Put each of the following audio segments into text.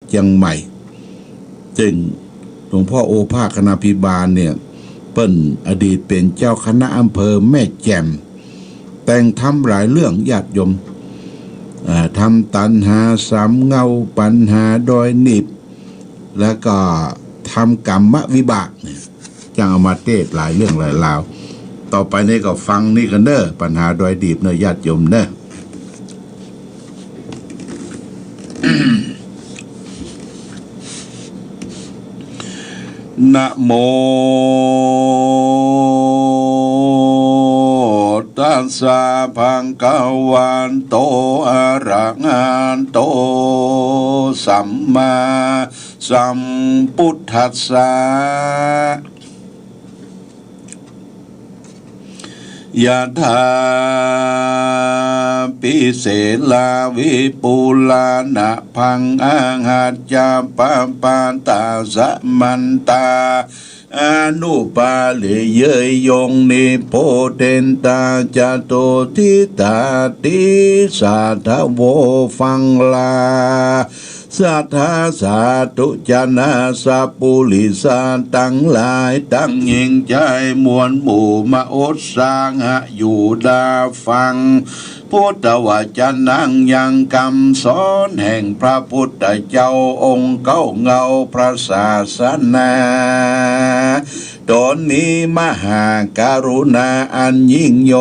เชียงใหม่ซึ่งหลวงพ่อโอภาสคณาภิบาลเนี่ยเปิ้นอดีตเป็นเจ้าคณะอำเภอแม่แจ่มแต่งทำหลายเรื่องญาติโยมทำตันหาสามเงาปัญหาดอยหนิบแล้วก็ทำกรรมวิบากเนี่ยจังเอามาเทศหลายเรื่องหลายราวต่อไปนี้ก็ฟังนี่กันเด้อปัญหาดอยดีบเนอะญาติโยมเนอะนะโมตัสสะภะคะวะโตอะระหะโตสัมมาสัมพุทธัสสะยะถาปิเสลาวิปุลานะพังอาหัจจาปะปาตาสะมันตาอนุปาลิเยยยงนิโพเทนตาจโตทิตาติสาทโวฟังลาสัทธาสาธุจนะสัพปุริสาตั้งหลายตั้งยิ่งใจมวลหมู่มาอดสร้างอยู่ดาฟังพุทธวจนะยังคำสอนแห่งพระพุทธเจ้าองค์เก้าเงาพระศาสนาตนมีมหาการุณาอันยิ่งโย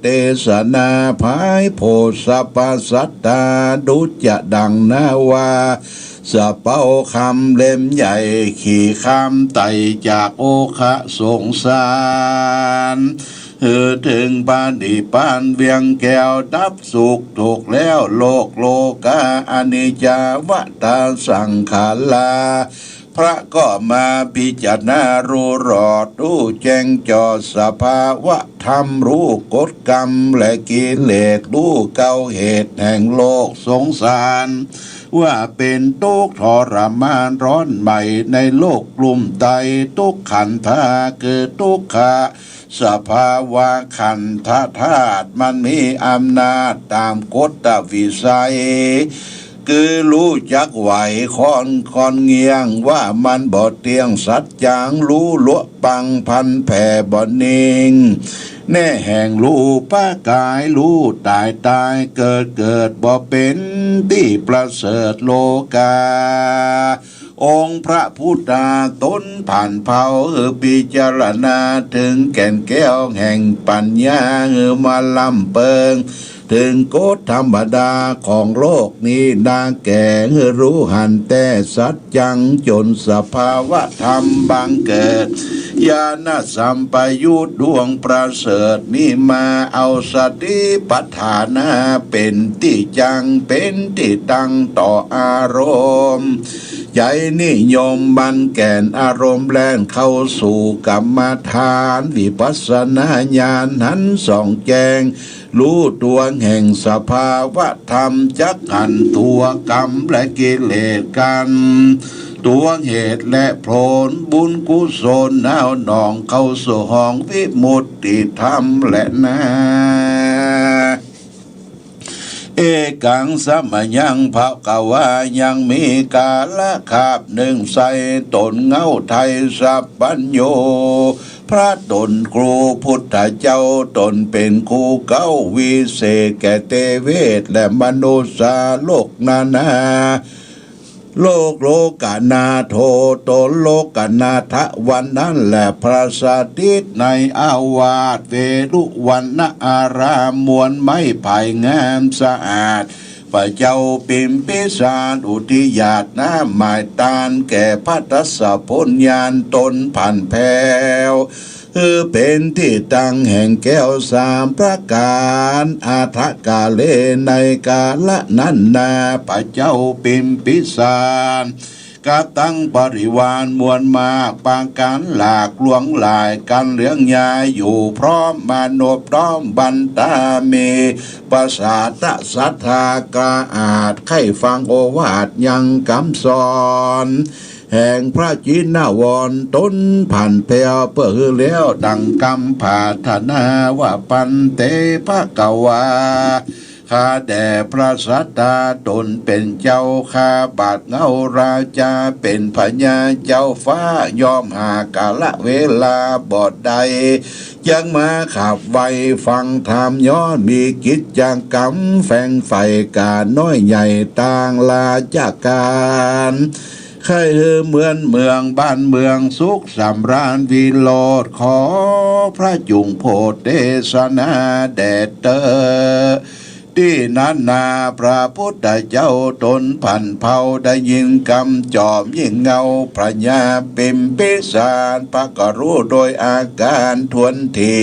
เตสนาภายโพธิปัสสัตตาดุจจะดังนาวาสะเป้าคำเล่มใหญ่ขี่คำไต่จากโอคะสงสารถึงปานิปานเวียงแก้วดับสุขถูกแล้วโลกาอนิจจาวัฏสังขาราพระก็มาพิจารณารู้รอดรู้แจ้งจอสภาวะธรรมรู้กฎกรรมและกิเลสรู้เก่าเหตุแห่งโลกสงสารว่าเป็นทุกข์ทรมานร้อนใหม่ในโลกกลุ่มใดทุกขันธาเกิดทุกขะสภาวะขันธธาตุมันมีอำนาจตามกฎวิสัยคือรู้จักไหวคอนเงียงว่ามันบ่เตียงสัจจางรู้ลวปังพันแผ่บ่นิ่งแน่แห่งรู้ป้ากายรู้ตายเกิดบ่เป็นที่ประเสริฐโลกาองค์พระพุทธาต้นผ่านเผาพิจารณาถึงแก่นแก้วแห่งปัญญามาลำเปิงถึงกฎธรรมดาของโลกนี้นางแก่รู้หันแต่สัจจังจนสภาวะธรรมบังเกิดญาณสัมปยุตดวงประเสริฐมีมาเอาสติปัฏฐานะเป็นที่จังเป็นที่ตั้งต่ออารมณ์ใจนิยมบันแก่นอารมณ์แล่นเข้าสู่กรรมฐานวิปัสสนาญาณหันส่องแจงรู้ตัวแห่งสภาวะธรรมจักหันตัวกรรมและกิเลสกันตัวเหตุและผลบุญกุศลเอาหนองเข้าสู่ห้องวิมุตติธรรมและนาเอกังสมยังภะกวายังมีกาละคาบหนึ่งใส่ตนเงาไทยสัพพัญโยพระตนครูพุทธเจ้าตนเป็นครูเก้าวิเศษแก่เทเวศและมนุษย์โลกนานาโลกานาโทตนโลกานาทะวันนั้นแหละพระสาธิตในอาวาสเวรุวันนะอารามมวลไม้ไผ่งามสะอาดพระเจ้าปิมพิสารอุทิยาตน้ำหมายตานแก่พระทัสสะพลญาณตนผ่านแผ่วเป็นที่ตั้งแห่งแก้วสามประการอาทกาเลในกาละนั้นนาพระเจ้าปิมพิสารกาตั้งบริวารมวลมากปางการหลากลวงหลายกันเลี้ยงยายอยู่พร้อมมานบพร้อมบันตาเมประสาทศรัทธากระอาจไข้ฟังโอวาทยังคำสอนแห่งพระจินวรต้นผ่านแผ่วเปื้อแล้วดังกำผาธนาว่าปันเตภะกวา ข้าแด่พระสัตตาตนเป็นเจ้าข้าบาทเงาราชาเป็นพญาเจ้าฟ้ายอมหากาละเวลาบอดใดยังมาขับไว้ฟังธรรมย้อนมีกิจจังกรรมแฝงไฟการน้อยใหญ่ต่างลาจากการใครเหมือนเมืองบ้านเมืองสุขสำราญวิโรธขอพระจุงโพธิเทศนาแด่เตอที่นั้นนาพระพุทธเจ้าตนพันเผาได้ยินกำจอมยิ่งเงาพระญาปิมพิสารพระก็รู้โดยอาการทวนที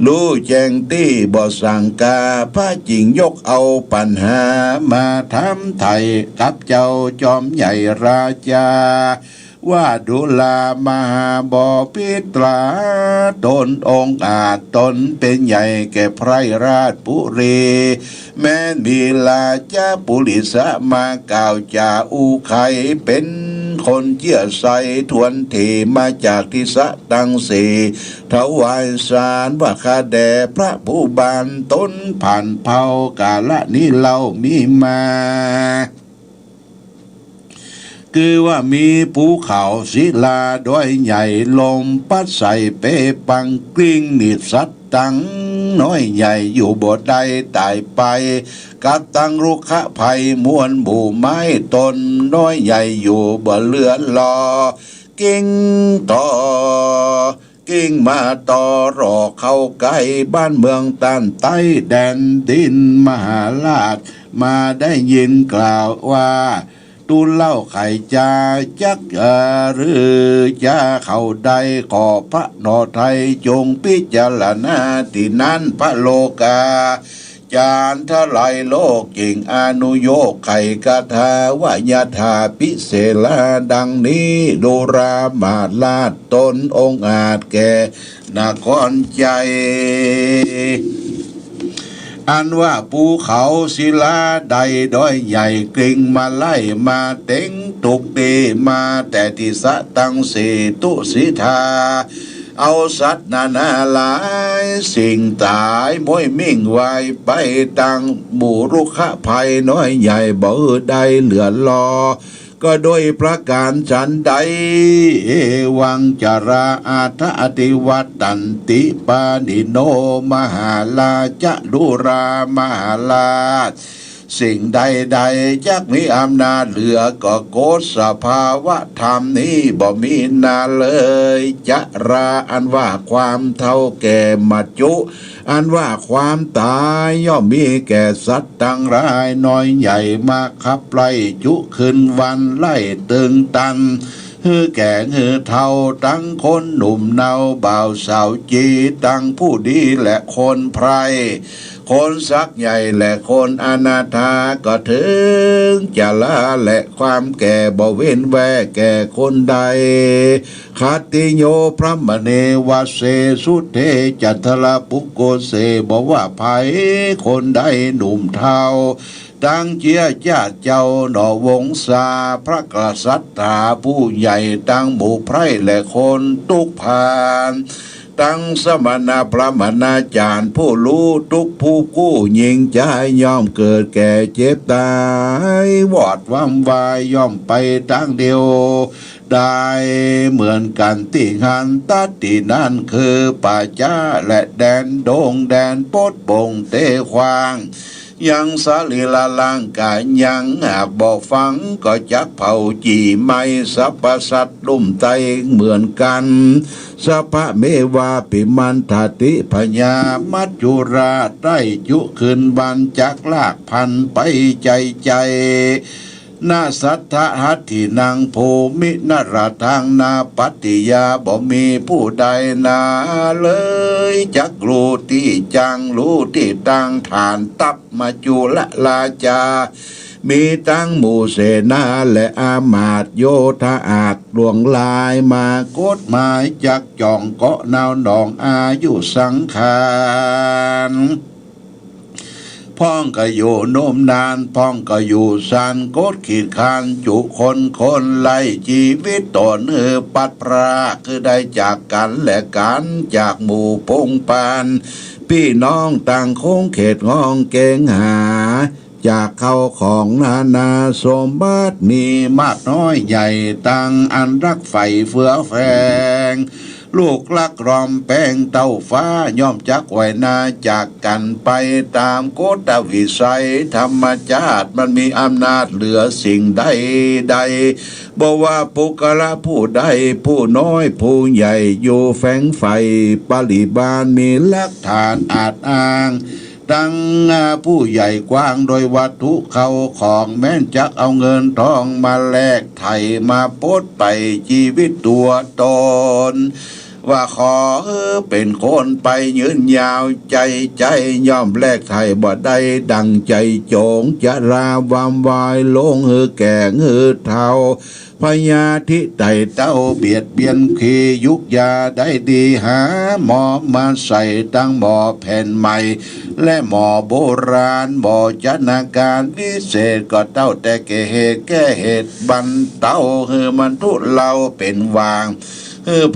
รู้แจ้งที่บ่สั่งกาพระจริงยกเอาปัญหามาทำไทยกับเจ้าจอมใหญ่ราชาว่าดุลามหาบพิตราตนองค์อาจตนเป็นใหญ่แก่ไพรราชปุรีแม้มีลาจาปุริสะมากล่าวจาอูไขเป็นคนเชื่อใสทวนทีมาจากทิศตังสีถวายสารว่าข้าแด่พระผู้บานตนผ่านเผากาละนี้เรามีมาคือว่ามีภูเขาศิลาด้วยใหญ่ลมพัดใส่เปปังกลิ้งนิสัตตังน้อยใหญ่อยู่บ่ได้ตายไปกัดตังรุขะภัยมวลหมู่ไม้ตนน้อยใหญ่อยู่บ่เลือนรอกิ่งต่อกิ่งมาต่อรอเข้าใกล้บ้านเมืองตันใต้แดนดินมหาราชมาได้ยินกล่าวว่าตูเล่าไข่จาจักหรือจะเข้าใดขอพระนอไทยจงพิจารณาที่นั้นพระโลกาจารทลายโลกจริงอนุโยคไข่กาถาวายาธาพิเศษดังนี้ดูรามาลาดตนองค์อาจแก่นครใจอันว่าภูเขาศิลาใดด้อยใหญ่กริ่งมาไล่มาเต็งตุกตีมาแต่ที่สะตังสีตุสิทาเอาสัตว์นานาหลายสิ่งตายมวยมิ่งไวไปตังหมู่รุขะภัยน้อยใหญ่บ่ใดเหลือรอก็โดยประการฉันใดวังจาราอาทะอติวัตตันติปานิโนมหาลาจะดุรามหาลาสิ่งใดจักมีอำนาจเหลือก็โกฏสภาวะธรรมนี้บ่มีนาเลยจะราอันว่าความเท่าแก่มัจจุอันว่าความตายย่อมมีแก่สัตว์ตั้งรายน้อยใหญ่มาขับไล่จุขึ้นวันไล่ตึงตันแก่เท่าตั้งคนหนุ่มเนาบ่าวสาวจีตั้งผู้ดีและคนไพรคนสักใหญ่และคนอนาถาก็ถึงจะละและความแก่บ่เว้นแวแก่คนใดคติโยพระมเนวเสสุเทจัตละปุโกเสบอกว่าภัยคนใดหนุ่มเท่าตั้งเจียญาติเจ้าหนอวงศาพระกษัตริย์ผู้ใหญ่ตั้งหมู่ไพร่และคนทุกผ่านตั้งสมณะพระมณาจารย์ผู้รู้ทุกผู้กู้ยิงใจย่อมเกิดแก่เจ็บตายวอดว่ำวายย่อมไปตั้งเดียวได้เหมือนกันที่หันตัดที่นั่นคือป่าจ้าและแดนโด่งแดนปดบงเตควางยังสาลีละลังกายยังบอกฟังก็จักเผาจีไม่สัพพสัตลุ่มไตเหมือนกันสัพพะเมวาปิมันทติพญามัจจุราได้จุขึ้นบันจักลากพันไปใจนาสัทธะหัตถินังโพมินราทางนาปฏิยาบ่มีผู้ใดนาเลยจักรู้ที่จังรู้ที่ตั้งฐานตับมาจุละลาจามีตั้งหมู่เสนาและอามาตย์โยธาอาจลวงลายมากฎหมายจักจ่องเกาะนาวหนองอายุสังขารพ้องก็อยู่โน้มนานพ้องก็อยู่สานกดขีดคานจุคนไล่ชีวิตต่อเนื้อปัดพรากคือได้จากกันและกันจากหมู่พงปาน พี่น้องต่างโค้งเขตงองเกงหาจากเขาของนาสมบัติมีมากน้อยใหญ่ต่างอันรักใฝ่เฟื่อแฝงลูกลักรอมแป้งเต้าฟ้าย่อมจักไว้นาจากกันไปตามโกฏวิสัยธรรมชาติมันมีอำนาจเหลือสิ่งใดใดบอกว่าปุกละผู้ใดผู้น้อยผู้ใหญ่อยู่แฝงไฟปริบาลมีหลักฐานอาจอ้างตั้งผู้ใหญ่กว้างโดยวัตถุเขาของแม้นจักเอาเงินทองมาแลกไถ่มาปดไปชีวิตตัวตนว่าขอเป็นคนไปยืนยาวใจย่อมแลกไถ่บ่ได้ดังใจโจงจะราวามวายลงแก่เท่าพญาธิไตเต้าเบียดเบียนขียุกยาได้ดีหาหมอมาใส่ตั้งหมอแผ่นใหม่และหมอโบราณหมอจันนาการพิเศษก็เต้าแต่แก้เหตุบันเต้ามันทุเราเป็นวาง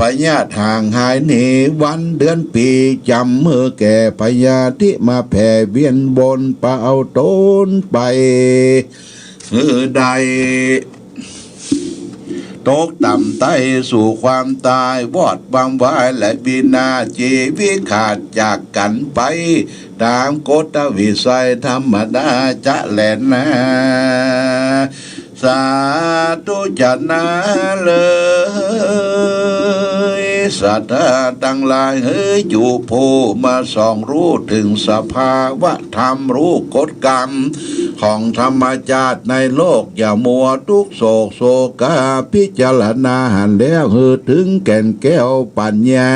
พญาทางหายหนีวันเดือนปีจำแก่พญาธิมาแผ่เวียนบนเป่าต้นไปใดตกต่ำไต้สู่ความตายวอดบางวายและวินาชีวิตขาดจากกันไปตามกฎวิสัยธรรมดาจะแลนะสาธุจันนาเลยสัตว์ตั้งหลายอยู่ผู้มาส่องรู้ถึงสภาวะธรรมรู้กฎกรรมของธรรมชาติในโลกอย่ามัวทุกโศกโศกาพิจารณาหันแล้วถึงแก่นแก้วปัญญา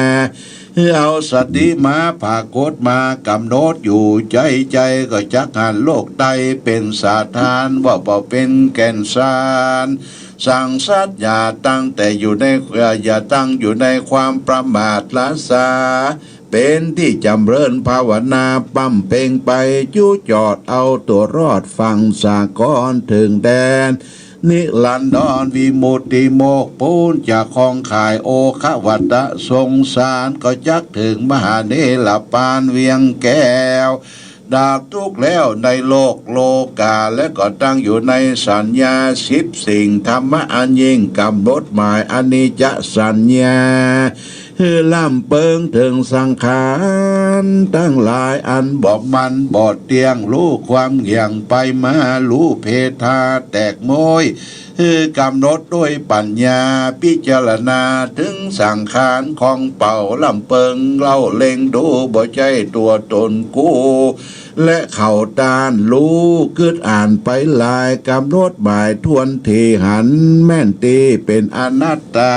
เอาสติมาภากฏมากำหนดอยู่ใจก็จักหันโลกใดเป็นสาธานว่าเป็นแก่นสารสั่งสัตย์อย่าตั้งแต่อย่าตั้งอยู่ในความประมาทละสาเป็นที่จำเริญภาวนาปั้มเพ่งไปจู้จอดเอาตัวรอดฟังสากรถึงแดนนิลันดรวิมุตติโมกปูนจากคองขายโอควัตสงสารก็จักถึงมหาเนลปานเวียงแก้วดาบทุกแล้วในโลกโลกาและก็ตั้งอยู่ในสัญญา10สิ่งธรรมะอันยิ่งกำหนดหมายอนิจจสัญญาล่ำเปิงถึงสังขารตั้งหลายอันบอกมันบอดเตียงรู้ความเหี่ยงไปมารู้เพทาแตกโมยกำหนดด้วยปัญญาพิจารณาถึงสังขารของเป่าล่ำเปิงเล่าเล็งดูบ่ใจตัวตนกูและเข่าตานรู้กึดอ่านไปลายกำหนดหมายทวนทีหันแม่นตีเป็นอนัตตา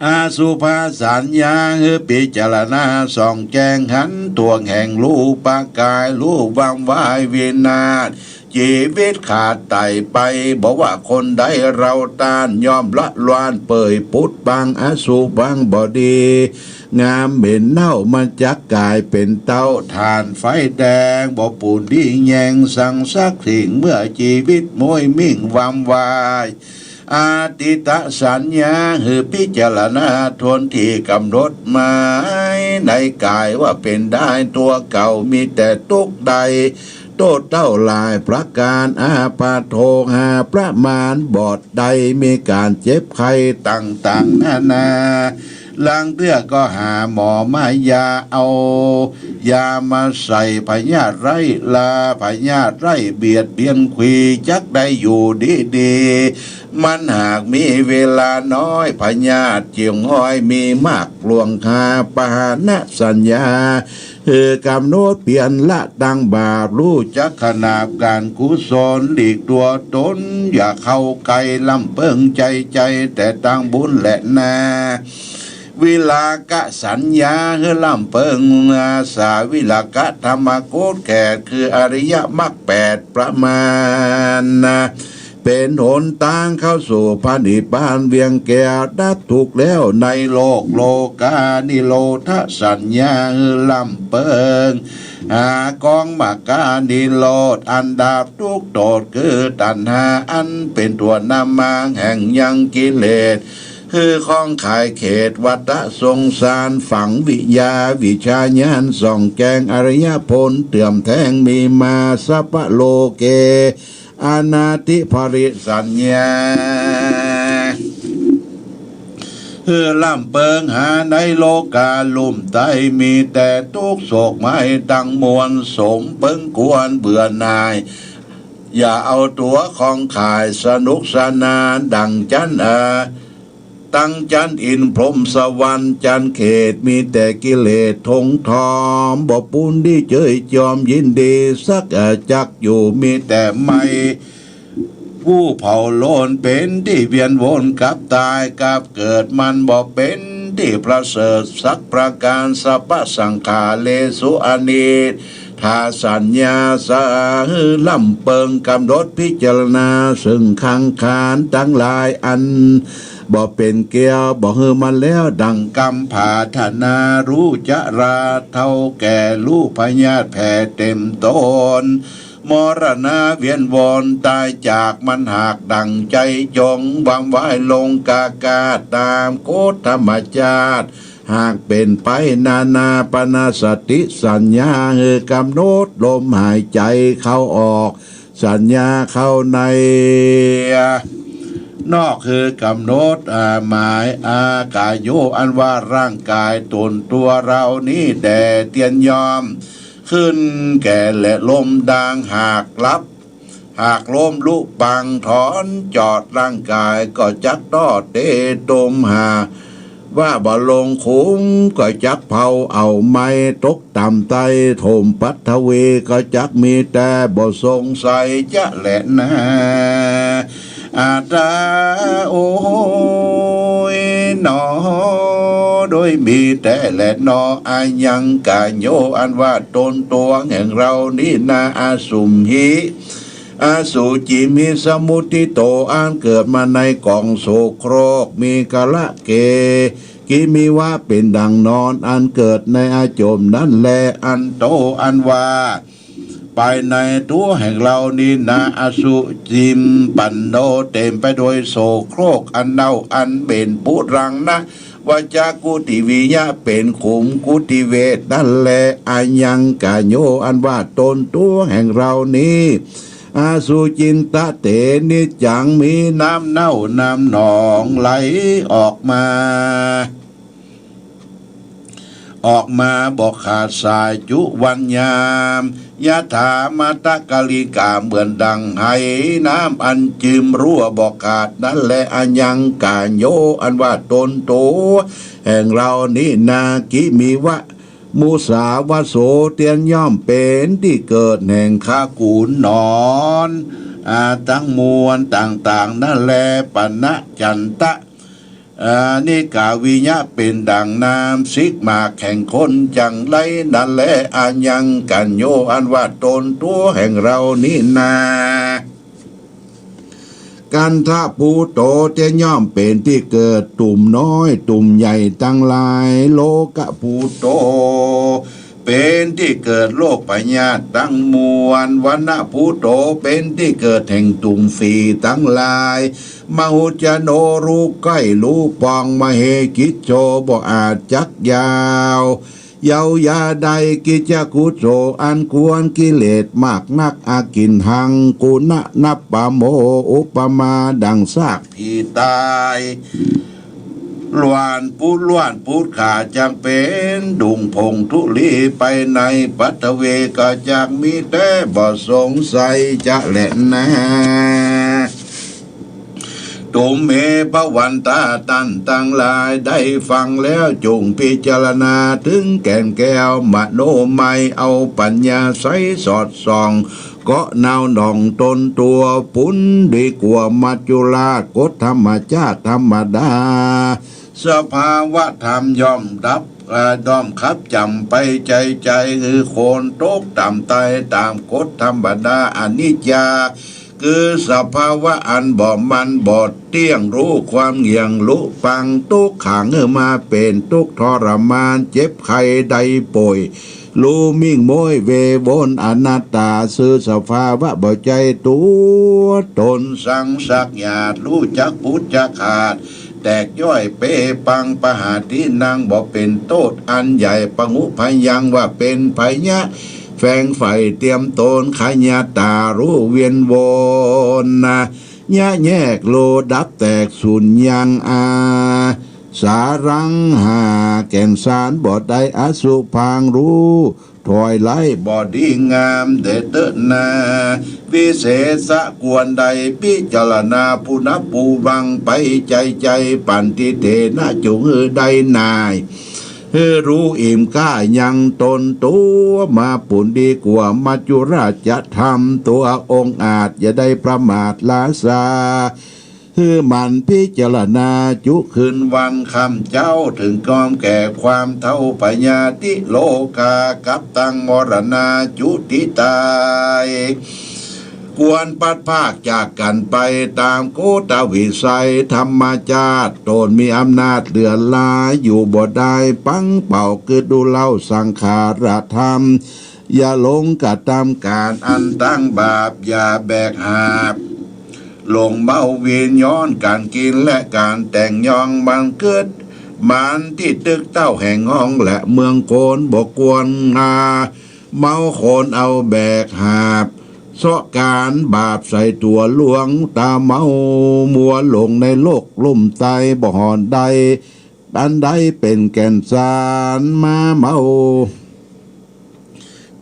อาสุภาสัญญาพิจารณาส่องแจ้งหันตัวแห่งรูปกายรูปวังวายวินาศชีวิตขาดไตไปบอกว่าคนใดเราตานยอมละลานเปิดพุทธบังอสุบังบดีงามเหม็นเน่ามันจักกลายเป็นเต้าทานไฟแดงบ่ปูนดีแยงสั่งซักสิ่งเมื่อชีวิตมวยมิ่งวามวายอาติตสัญญาพิจารณาทวนที่กำหนดหมายในกายว่าเป็นได้ตัวเก่ามีแต่ตุกใดโตเต้าลายประการอาปาโทหาประมาณบอดใดมีการเจ็บไข้ต่างๆนานาลังเตื้อก็หาหมอมายาเอายามาใส่พญาไร่ลาพญาไร่เบียดเบียนคุยจักได้อยู่ดีๆมันหากมีเวลาน้อยพญาเจียงห้อยมีมากลวงคาปานะสัญญากำหนดเปลี่ยนละดังบาปรู้จักขนาบการกุศลหลีกตัวตนอย่าเข้าไกลลำเปิงใจแต่ตั้งบุญและนาวิลากะสัญญาล่ำเปิงสาวิลากะธรรมโกฏแก่คืออริยมรรค8ประมาณเป็นหนทางเข้าสู่พระนิพพานเวียงแก้วดับถูกแล้วในโลกโลกานิโรธสัญญาล่ำเปิงกองมากานิโรธอันดาบทุกโทษคือตัณหาอันเป็นตัวนำมาแห่งยังกิเลส คือข้องขายเขตวัดทรงสารฝังวิยาวิชาญาณส่องแกงอริยผลเตื่อมแทงมีมาสัพโลเกอานาติภริสัญญาล่ำเปิงหาในโลกาลุ่มใต้มีแต่ทุกโศกไม้ดังมวลสมเปิงกวนเบื่อนายอย่าเอาตัวของขายสนุกสนานดังจันตั้งจันอินพรหมสวรรค์จันเขตมีแต่กิเลสทงทอมบ่ปุนดีเจยจอมยินดีสักจักอยู่มีแต่ไม่ผู้เผาโลนเป็นที่เวียนวนกับตายกับเกิดมันบ่เป็นที่ประเสริฐสักประการสัพพสังขาเลสุอนิจถ้าสัญญาสาล่ำเปิงกำหนดพิจารณาซึ่งขังขานทั้งหลายอันบ่เป็นเกียวบ่ฮือมันแล้วดังกำผาธนารู้จะราเท่าแก่รู้พญาติแผ่เต็มตนมรณะเวียนวนตายจากมันหากดังใจจงวางไว้ลงกากาตามโคตธรรมชาติหากเป็นไปนานาปนาสติสัญญาคือกำหนดลมหายใจเข้าออกสัญญาเข้าในนอกคือกำหนดหมายอากายโยอันว่าร่างกายตนตัวเรานี้แด่เตียนยอมขึ้นแก่และลมดังหากลับหากลมลุปังถอนจอดร่างกายก็จักตอดเตตมหาว่าบ่ลงคุ้มก็จักเผาเอาไม้ตกต่ำไตถมปัทเวก็จักมีแต่บ่สงสัยจะแหละนะอาตาโอ้ยหนอโดยมีแต่แหละหนออายังกาโยอันว่าตนตัวแห่งเรานี่นาอาสุมหิอาสุจิมีสมุติโตอันเกิดมาในกองโสโครกมีกะละเกกิมีว่าเป็นดังนอนอันเกิดในอาจมนั่นแลอันโตอันว่าไปในตัวแห่งเรานี่นาอสุจิมปันโนเต็มไปโดยโสโครกอันเน่าอันเป็นปุรังนะวาจากุติวิยะเป็นขุมกุติเวทนั่นแลอายังกาโยอันว่าตนตัวแห่งเรานี้อาสุจินตะเตนิจังมีน้ำเน่าน้ำหนองไหลออกมาบอกขาดสายจุวันยามยะถามาตะกะลิกาเหมือนดังไหน้ำอันจืมรั่วบอกขาดนั่นแหละอันยังกาโยอันว่าตนโตแห่งเรานี่นากิมีวะมูสาวโสเตียนย่อมเป็นที่เกิดแห่งข้ากูลนอนตั้งมวลต่างๆนั่นแลปณะจันตะนี่กาวิญญาเป็นดังน้ำซิกมาแข่งคนจังไรนั่นแหละอันยังกันโยอันว่าตนตัวแห่งเรานี่นากันทะภูโตจะย่อมเป็นที่เกิดตุ่มน้อยตุ่มใหญ่ตั้งหลายโลกะภูโตเป็นที่เกิดโลกปัญญาตั้งมวลวันณภูโตเป็นที่เกิดแห่งตุ่มฝีตั้งหลายมหุจโนรูใกล้รูปองมเหกิจโจบ่อาจจักยาวยาวยาใดกิจกุโจอันควรกิเลสมากนักอากินหังกุณะนับปะโมอุปมาดังซากผีตายล้วนปูดขาจำเป็นดุงพงทุลีไปในปัตเวก็จักมีแต่บ่สงสัยจะแหละนะตุมเมภวันตาตันตั้งหลายได้ฟังแล้วจงพิจารณาถึงแก่นแก้วมโนมัยเอาปัญญาใสสอดส่องก็นาวหนองตนตัวปุ้นดีกว่ามัจจุราชกฎธรรมชาติธรรมดาสภาวะธรรมย่อมดับด้อมคับจำไปใจคือโคนตกต่ำไตตามกฎธรรมดาอนิจจาคือสภาวะอันบ่มันบ่เที่ยงรู้ความเหี่ยงรู้ฟังทุกขังมาเป็นทุกทรมานเจ็บไข้ใดป่วยรู้มิ่งโมยเววนอนัตตาสื่อสภาวะบ่ใจตัวตนสังสักหยาดรู้จักพุทธขาด แตกย่อยเปปังปหาที่นางบอกเป็นโทษอันใหญ่ปะงุพยังว่าเป็นไผยะแฝงไฟเตรียมตนขยาตารู้เวียนวนนะยะแยกโลดับแตกสุญยังอาสารังหาแก่นสารบอดได้อสุพังรู้ถอยไล่บอดีงามเดเตนาวิเศษะกวนใดพิจารณาผู้นับปูบังไปใจปันติเทนะจุงได้นายรู้อิ่มก้ายังตนตัวมาปุ่นดีกว่ามัจจุราชธรรมตัวองค์อาจอย่าได้ประมาทลาซามันพิจารณาจุคืนวันคำเจ้าถึงกอมแก่ความเท่าปัญญาติโลกากับตังมรณาจุติตายควรปัดภาคจากกันไปตามโกตวิสัยธรรมจาตตนมีอำนาจเหลือลายอยู่บ่ได้ปังเป่าคือดูเล่าสังขารธรรมอย่าหลงกระทำการอันตั้งบาปอย่าแบกหาบหลงเมาเวียนย้อนการกินและการแต่งยองบังเกิดมันที่ตึกเต้าแห่งห้องและเมืองโกนบกวนเมาโคนเอาแบกหาบเสาะการบาปใส่ตัวหลวงตาเมามัวหลงในโลกลุ่มใจบ่หอนใดอันใดเป็นแก่นสารมาเมา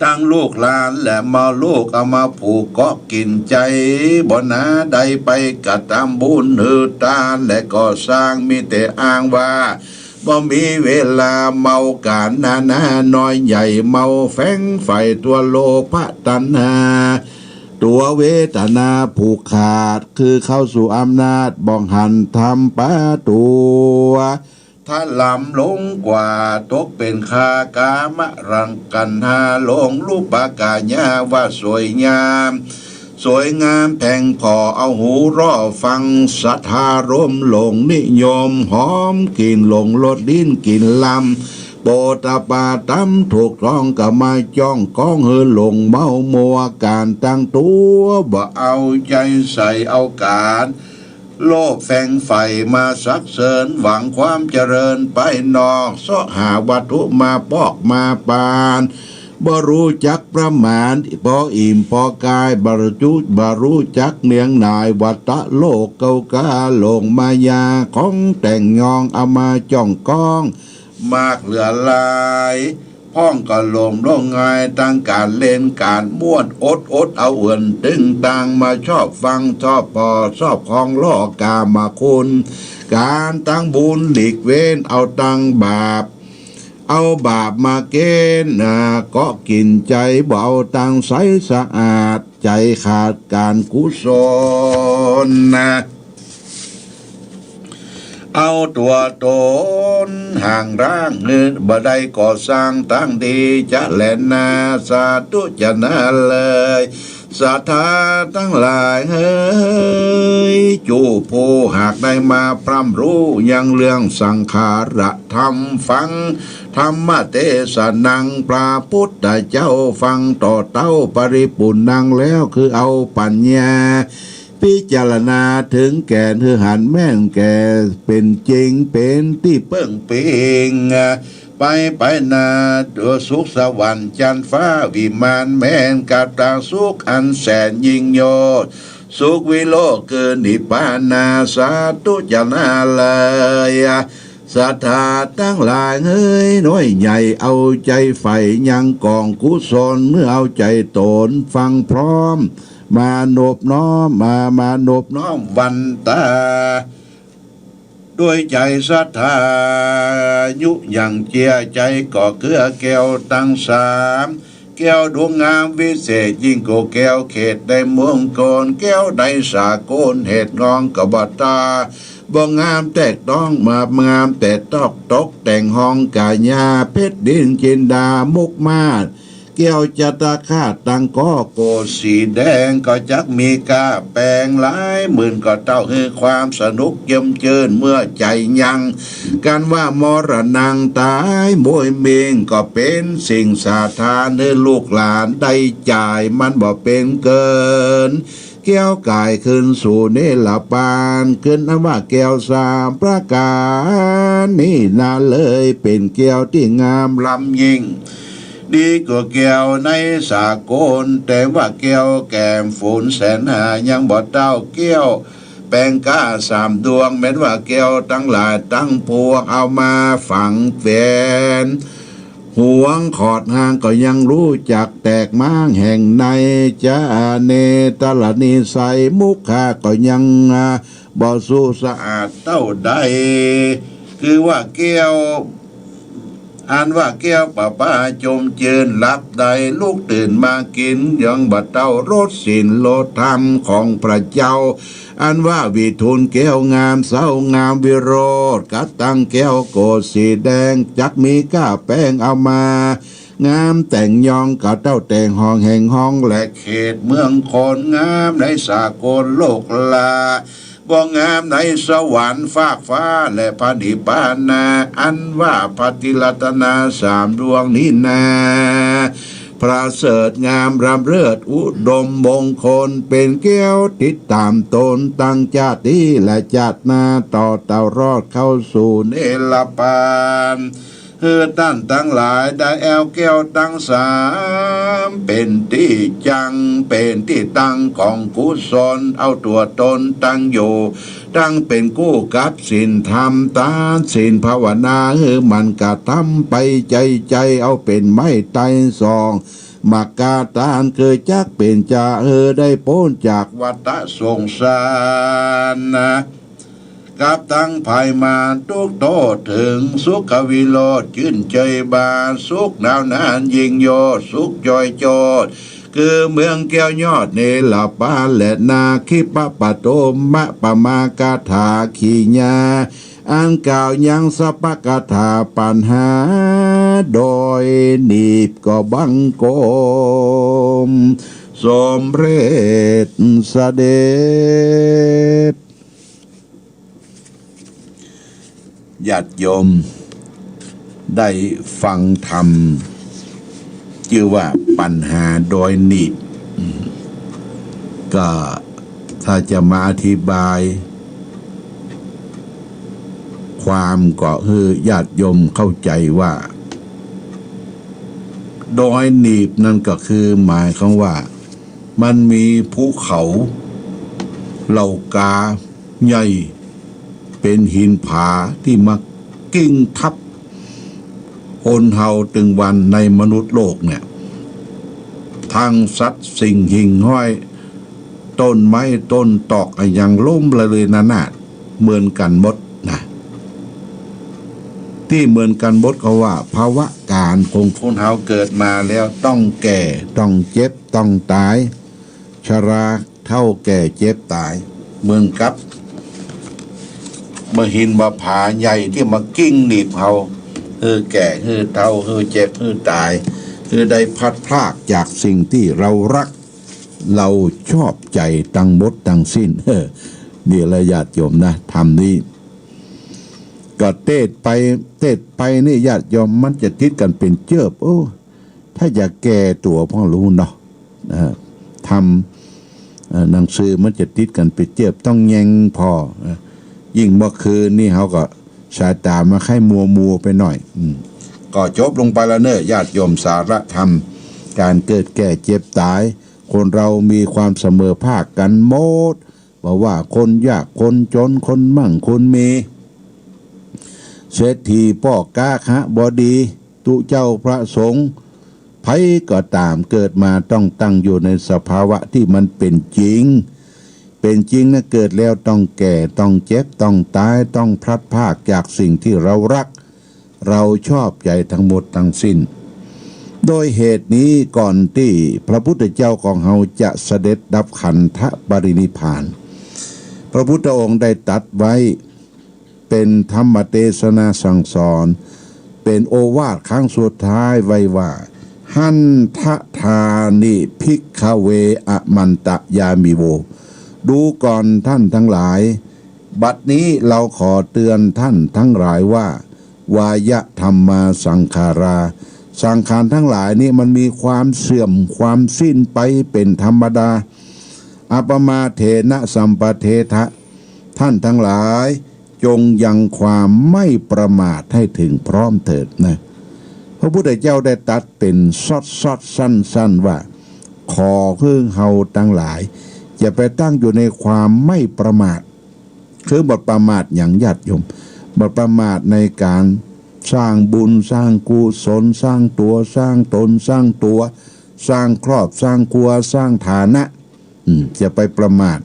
ตั้งลูกหลานและมาลูกเอามาผูกเกาะกินใจบ่นาใดไปกระทำบุญหือตาและก็สร้างมีแต่อ้างว่าบ่มีเวลาเมาการนาน้อยใหญ่เมาแฝงไฟตัวโลภะตัณหาตัวเวทนาผูกขาดคือเข้าสู่อำนาจบ้องหันทำปะตัวถ้าลำลงกว่าตกเป็นคากามะรังกันหาลงรูปากาญาว่าสวยงามแพงพอเอาหูรอฟังสัทธารมหลงนิยมหอมกินหลงลดดิ้นกินลำโปตปาตั้มถูกร้องกับมาจ้องก้องเฮหลงเมามัวการตั้งตัวบ่เอาใจใส่เอาการโลภแฝงไฟมาสักเสริญหวังความเจริญไปนอกเสาะหาวัตถุมาปอกมาปานบ่รู้จักประมาณพออิ่มพอกายบรจุบ่รู้จักเนียงนายวัตะโลกเกากาหลงมายาของแต่งยองเอามาจ้องก้องมากเหลือลายพ้องก็ลงลงง่ายตั้งการเล่นการม้วนอดเอาเอื่นตึงต่างมาชอบฟังชอบพอชอบของล่อกามาคุณการตั้งบุญหลีกเว้นเอาตั้งบาปเอาบาปมาเกณฑ์ก็กินใจเบาตั้งใสสะอาดใจขาดการกุศลนะเอาตัวตนห่างร่างเงินบ่ได้ก่อสร้างตั้งดีจะแลนาสาธุจะนาเลยศรัทธาทั้งหลายเฮ้ยจูผู้หากได้มาพร่ำรู้ยังเรื่องสังขารธรรมฟังธรรมเทศนังพระพุทธเจ้าฟังต่อเต้าปริปุณนังแล้วคือเอาปัญญาพิจารณาถึงแก่นคือหันแม่นแก่เป็นจริงเป็นที่เปิ้งปิงไปนาตัวสุขสวรรค์จันฟ้าวิมานแม่นกับตาสุขอันแสนยิ่งโยดสุขวิโลกเกินนิพพานาสาธุจะนาเลยศรัทธาทั้งหลายเฮ้ยน้อยใหญ่เอาใจใฝ่ยังกองกุศลเมื่อเอาใจตนฟังพร้อมมาโนบน้อมมาโนบน้อมวันตาด้วยใจศรัทธายุอย่างเจียใจก่อเกลือแก้วตั้งสามแก้วดวงงามวิเศษยิ่งกว่าแก้วเขตได้เมืองโกนแก้วได้สากลเหตุงองกบตาบ่งามแต่ต้องมางามแต่ตกแต่งห้องกาญาเพชรดินจินดามุกมาศแก้วจัตคาตังก็โกสีแดงก็จักมีกาแปลงหลายหมื่นก็เต้าคือความสนุกเยิ่มเจินเมื่อใจยังกันว่ามรณังตายมวยเมงก็เป็นสิ่งสาธารให้ลูกหลานได้จ่ายมันบ่เป็นเกินแ แก้วกายขึ้นสู่เนลปานขึ้นว่าแก้วสามประการนี่นาเลยเป็นแก้วที่งามลำยิ่งดีกว่าแก้วในสากลแต่ว่าแก้วแก้มฝนแสนหายังบ่เต้าแก้วแป้งก้าสามดวงแม้ว่าแก้วตั้งหลายตั้งพวงเอามาฝังแฟนห่วงขอดห่างก็ยังรู้จักแตกม้างแห่งในจะเนตลนิสัยมุขะก็ยังบ่สู้สะอาดเต้าใดคือว่าแก้วอ่านว่าแก้วป้าจมเจินหลับใดลูกตื่นมากินยังบัดเต้ารสสินโลธรรมของพระเจ้าอันว่าวิทูลแก้วงามเศร้างามวิโรธกัดตั้งแก้วโกดสีแดงจักมีก้าแป้งเอามางามแต่งยองกับเต้าแต่งห้องแห่งห้องและเขตเมืองคนงามในสากลโลกลาบ่งามในสวรรค์ฟากฟ้าและพระนิพพานาอันว่าปฏิรัตนาสามดวงนี้นาพระเสริฐงามรำเลิศอุดมมงคลเป็นแก้วติดตามตนตั้งชาติและชาติหน้าต่อเต่ารอดเข้าสู่เนรปานท่านทั้งหลายได้แอวแก้วตั้งสามเป็นที่จังเป็นที่ตั้งของกุศลเอาตัวตนตั้งอยู่ตั้งเป็นกู้กับศีลธรรมตานศีลภาวนามันกระทำไปใจเอาเป็นไม่ไตซองมักกาตานเคยจักเป็นจ่าได้พ้นจากวัฏสงสารนะกับตั้งภายมาทุกโตถึงสุขวิโรธชื่นใจบานสุขหนาวนานยิ่งโยสุขจอยโจดคือเมืองแก้วยอดเนลปานและนาคิปปะโตมะปะมากาถาขีญาอันกล่าวยังสปกถาปัญหาโดยนีบก็บังโกมสมเร็จเสด็จญาติโยมได้ฟังธรรมชื่อว่าปัญหาโดยนิดก็ถ้าจะมาอธิบายความก็คือญาติโยมเข้าใจว่าโดยนีบนั่นก็คือหมายของว่ามันมีภูเขาเหล่ากาใหญ่เป็นหินผาที่มากิ้งทับคนเฮาตึงวันในมนุษย์โลกเนี่ยทางสัตว์สิ่งหิ่งห้อยต้นไม้ต้นตอกอย่างล้มเลยนานาเหมือนกันหมดนะที่เหมือนกันหมดก็ว่าภาวะการของคนเฮาเกิดมาแล้วต้องแก่ต้องเจ็บต้องตายชราเท่าแก่เจ็บตายเหมือนกับมาหินมาผาใหญ่ที่มากิ้งหนีบเฮาแก่เท่าเจ็บตายได้พัดพลากจากสิ่งที่เรารักเราชอบใจตั้งหมดตั้งสิ้นนี่ละญาติโยมนะทำนี้ก็เทศไปนี่ญาติโยมมันจะติดกันเป็นเจิบถ้าอยากแก่ตัวพ่อรู้เนาะทำหนังสือมันจะติดกันเป็นเจิบต้องแยงพอยิ่งเมื่อคืนนี่เขาก็สายตามาให้มัวไปหน่อยก็จบลงไปแล้วเนอะญาติโยมสาระธรรมการเกิดแก่เจ็บตายคนเรามีความเสมอภาคกันหมดบอกว่าคนยากคนจนคนมั่งคนมีเศรษฐีพ่อกาคะบดีตุเจ้าพระสงฆ์ไผก็ตามเกิดมาต้องตั้งอยู่ในสภาวะที่มันเป็นจริงนะเกิดแล้วต้องแก่ต้องเจ็บต้องตายต้องพลัดพรากจากสิ่งที่เรารักเราชอบใจทั้งหมดทั้งสิ้นโดยเหตุนี้ก่อนที่พระพุทธเจ้าของเราจะเสด็จดับขันธปรินิพพานพระพุทธองค์ได้ตรัสไว้เป็นธรรมเทศนาสั่งสอนเป็นโอวาทครั้งสุดท้ายไว้ว่าหันทธานิภิกขเวอมันตยามิโวดูก่อนท่านทั้งหลายบัดนี้เราขอเตือนท่านทั้งหลายว่าวายะธรรมาสังขาราสังขารทั้งหลายนี่มันมีความเสื่อมความสิ้นไปเป็นธรรมดา อปมาเทนะสัมปเททะท่านทั้งหลายจงยังความไม่ประมาทให้ถึงพร้อมเถิดนะพระพุทธเจ้าได้ตัดเป็นซอดสั้นว่าขอคือเฮาทั้งหลายอย่าไปตั้งอยู่ในความไม่ประมาทคือบ่ประมาทอย่างญาติโยมบ่ประมาทในการสร้างบุญสร้างกุศลสร้างตัวสร้างตนสร้างตัวสร้างครอบสร้างครัวสร้างฐานะจะไปประมาท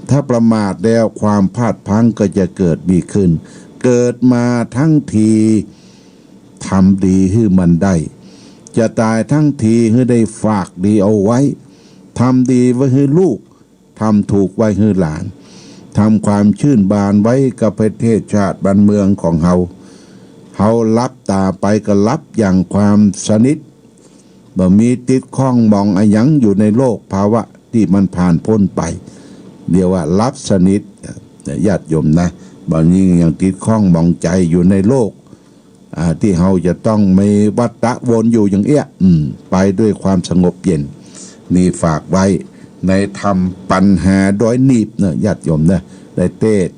ถ้าประมาทแล้วความพลาดพลั้งก็จะเกิดมีขึ้นเกิดมาทั้งทีทำดีให้มันได้จะตายทั้งทีให้ได้ฝากดีเอาไว้ทำดีไว้ให้ลูกทำถูกไว้ให้หลานทำความชื่นบานไว้กับประเทศชาติบ้านเมืองของเฮารับตาไปก็รับอย่างความสนิทบ่มีติดข้องมองอะไรยังอยู่ในโลกภาวะที่มันผ่านพ้นไปเรียกว่ารับสนิทญาติโยมนะบางทียังติดข้องมองใจอยู่ในโลกที่เฮาจะต้องมีวัฏฏะวนอยู่อย่างเอี้ยไปด้วยความสงบเย็นนี่ฝากไว้ในธรรมปัญหาโดยนีบนะญาติโยมนะได้เทศ